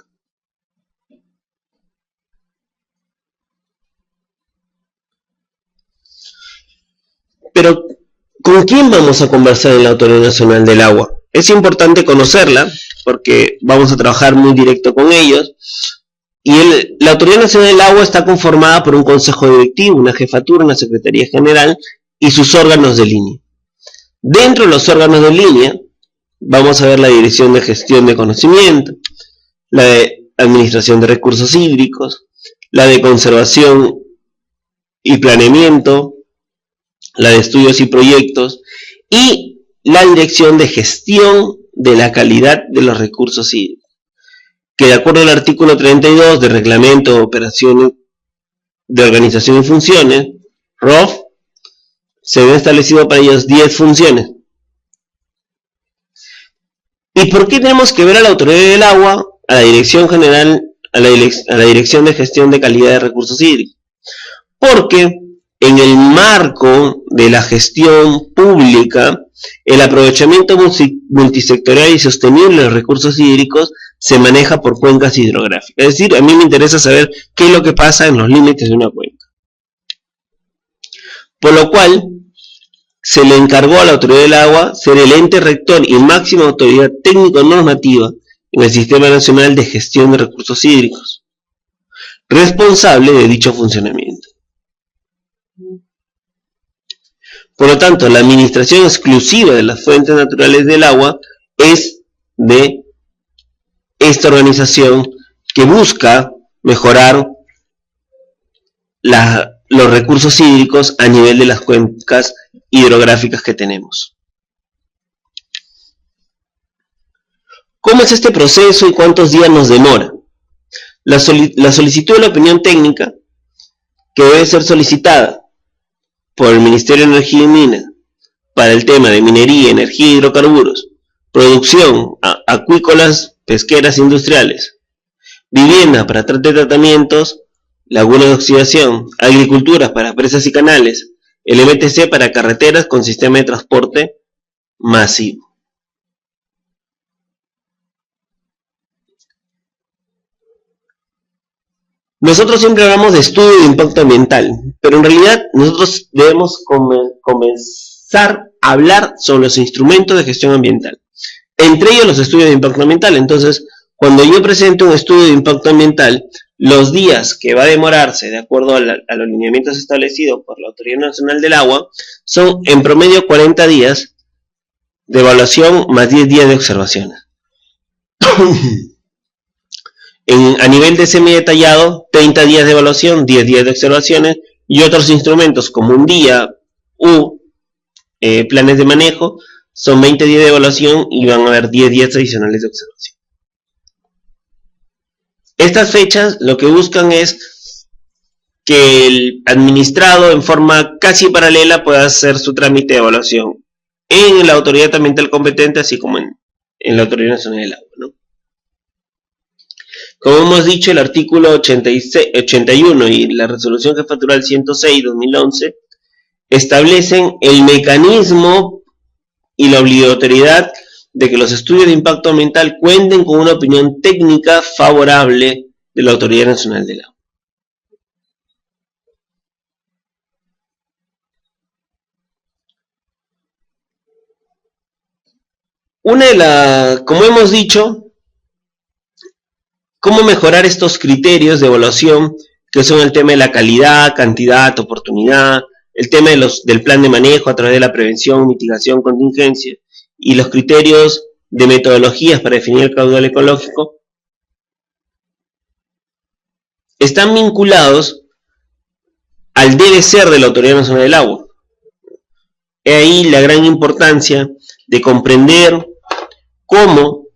Pero, ¿con quién vamos a conversar en la Autoridad Nacional del Agua? Es importante conocerla, porque vamos a trabajar muy directo con ellos. Y la Autoridad Nacional del Agua está conformada por un consejo directivo, una jefatura, una secretaría general y sus órganos de línea. Dentro de los órganos de línea, vamos a ver la Dirección de Gestión de Conocimiento, la de Administración de Recursos Hídricos, la de Conservación y Planeamiento, la de Estudios y Proyectos, y la Dirección de Gestión de la Calidad de los Recursos Hídricos, que de acuerdo al artículo 32 del Reglamento de Operaciones de Organización y Funciones, ROF, se han establecido para ellos 10 funciones. ¿Y por qué tenemos que ver a la Autoridad del Agua, a la Dirección General, a la Dirección de Gestión de Calidad de Recursos Hídricos? Porque en el marco de la gestión pública, el aprovechamiento multisectorial y sostenible de los recursos hídricos se maneja por cuencas hidrográficas. Es decir, a mí me interesa saber qué es lo que pasa en los límites de una cuenca. Por lo cual, se le encargó a la Autoridad del Agua ser el ente rector y máxima autoridad técnico-normativa en el Sistema Nacional de Gestión de Recursos Hídricos, responsable de dicho funcionamiento. Por lo tanto, la administración exclusiva de las fuentes naturales del agua es de esta organización que busca mejorar los recursos hídricos a nivel de las cuencas hidrográficas que tenemos. ¿Cómo es este proceso y cuántos días nos demora? La solicitud de la opinión técnica, que debe ser solicitada por el Ministerio de Energía y Minas para el tema de minería, energía y hidrocarburos, producción, acuícolas, pesqueras industriales, vivienda para tratamientos, lagunas de oxidación, agricultura para presas y canales, el MTC para carreteras con sistema de transporte masivo. Nosotros siempre hablamos de estudio de impacto ambiental, pero en realidad nosotros debemos comenzar a hablar sobre los instrumentos de gestión ambiental, entre ellos los estudios de impacto ambiental. Entonces, cuando yo presento un estudio de impacto ambiental, los días que va a demorarse, de acuerdo a los lineamientos establecidos por la Autoridad Nacional del Agua, son en promedio 40 días de evaluación más 10 días de observaciones. A nivel de semi-detallado, 30 días de evaluación, 10 días de observaciones, y otros instrumentos como un día u planes de manejo, son 20 días de evaluación y van a haber 10 días adicionales de observación. Estas fechas lo que buscan es que el administrado en forma casi paralela pueda hacer su trámite de evaluación en la autoridad ambiental competente, así como en la Autoridad Nacional del Agua, ¿no? Como hemos dicho, el artículo 81 y la resolución jefatura 106/2011 establecen el mecanismo y la obligatoriedad de que los estudios de impacto ambiental cuenten con una opinión técnica favorable de la Autoridad Nacional del Agua. Como hemos dicho, ¿cómo mejorar estos criterios de evaluación que son el tema de la calidad, cantidad, oportunidad, el tema del plan de manejo a través de la prevención, mitigación, contingencia y los criterios de metodologías para definir el caudal ecológico? Están vinculados al debe ser de la Autoridad Nacional del Agua. He ahí la gran importancia de comprender cómo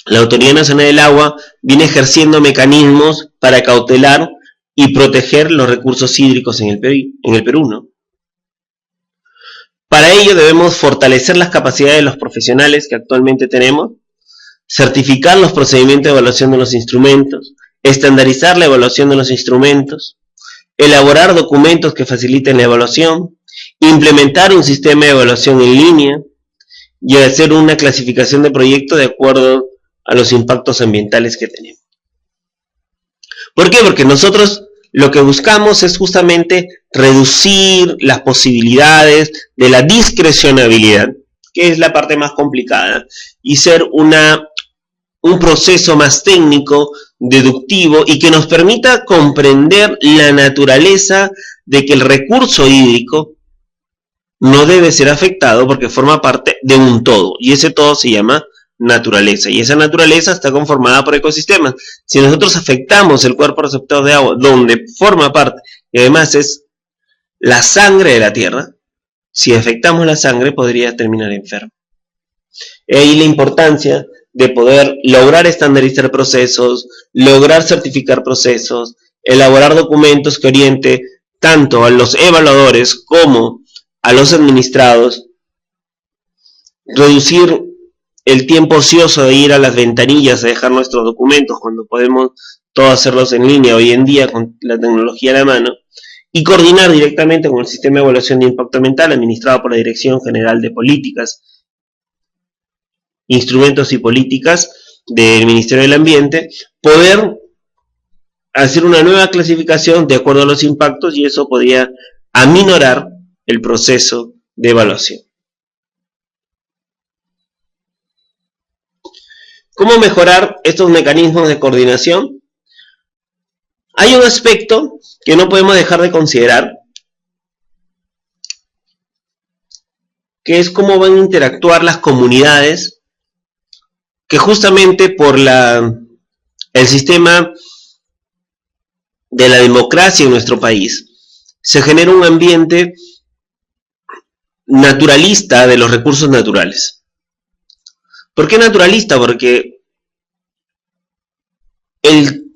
la Autoridad Nacional del Agua viene ejerciendo mecanismos para cautelar y proteger los recursos hídricos en el Perú, ¿no? Para ello debemos fortalecer las capacidades de los profesionales que actualmente tenemos, certificar los procedimientos de evaluación de los instrumentos, estandarizar la evaluación de los instrumentos, elaborar documentos que faciliten la evaluación, implementar un sistema de evaluación en línea y hacer una clasificación de proyectos de acuerdo a los impactos ambientales que tenemos. ¿Por qué? Porque nosotros lo que buscamos es justamente reducir las posibilidades de la discrecionabilidad, que es la parte más complicada, y ser un proceso más técnico, deductivo, y que nos permita comprender la naturaleza de que el recurso hídrico no debe ser afectado porque forma parte de un todo, y ese todo se llama naturaleza, y esa naturaleza está conformada por ecosistemas. Si nosotros afectamos el cuerpo receptor de agua, donde forma parte, y además es la sangre de la tierra, si afectamos la sangre podría terminar enfermo. Y ahí la importancia de poder lograr estandarizar procesos, lograr certificar procesos, elaborar documentos que oriente tanto a los evaluadores como a los administrados, reducir el tiempo ocioso de ir a las ventanillas a dejar nuestros documentos cuando podemos todos hacerlos en línea hoy en día con la tecnología a la mano, y coordinar directamente con el sistema de evaluación de impacto ambiental administrado por la Dirección General de Políticas, Instrumentos y Políticas del Ministerio del Ambiente, poder hacer una nueva clasificación de acuerdo a los impactos, y eso podría aminorar el proceso de evaluación. ¿Cómo mejorar estos mecanismos de coordinación? Hay un aspecto que no podemos dejar de considerar, que es cómo van a interactuar las comunidades, que justamente por el sistema de la democracia en nuestro país se genera un ambiente naturalista de los recursos naturales. ¿Por qué naturalista? Porque el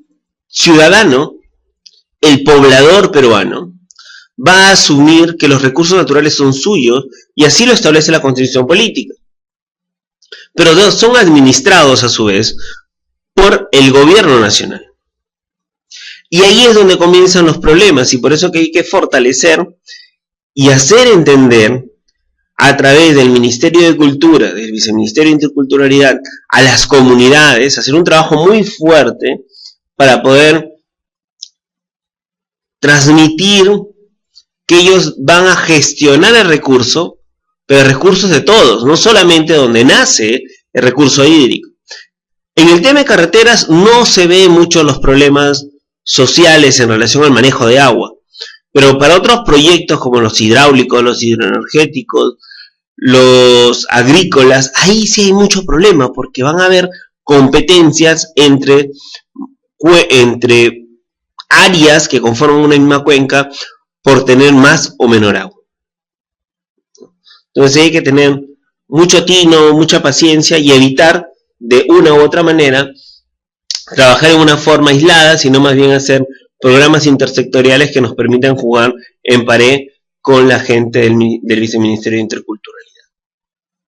ciudadano, el poblador peruano, va a asumir que los recursos naturales son suyos, y así lo establece la Constitución Política. Pero son administrados a su vez por el gobierno nacional. Y ahí es donde comienzan los problemas, y por eso que hay que fortalecer y hacer entender a través del Ministerio de Cultura, del Viceministerio de Interculturalidad, a las comunidades, hacer un trabajo muy fuerte para poder transmitir que ellos van a gestionar el recurso, pero recursos de todos, no solamente donde nace el recurso hídrico. En el tema de carreteras no se ve mucho los problemas sociales en relación al manejo de agua, pero para otros proyectos como los hidráulicos, los hidroenergéticos, los agrícolas, ahí sí hay mucho problema, porque van a haber competencias entre áreas que conforman una misma cuenca por tener más o menor agua. Entonces hay que tener mucho tino, mucha paciencia y evitar de una u otra manera trabajar en una forma aislada, sino más bien hacer programas intersectoriales que nos permitan jugar en pared con la gente del Viceministerio de Interculturalidad.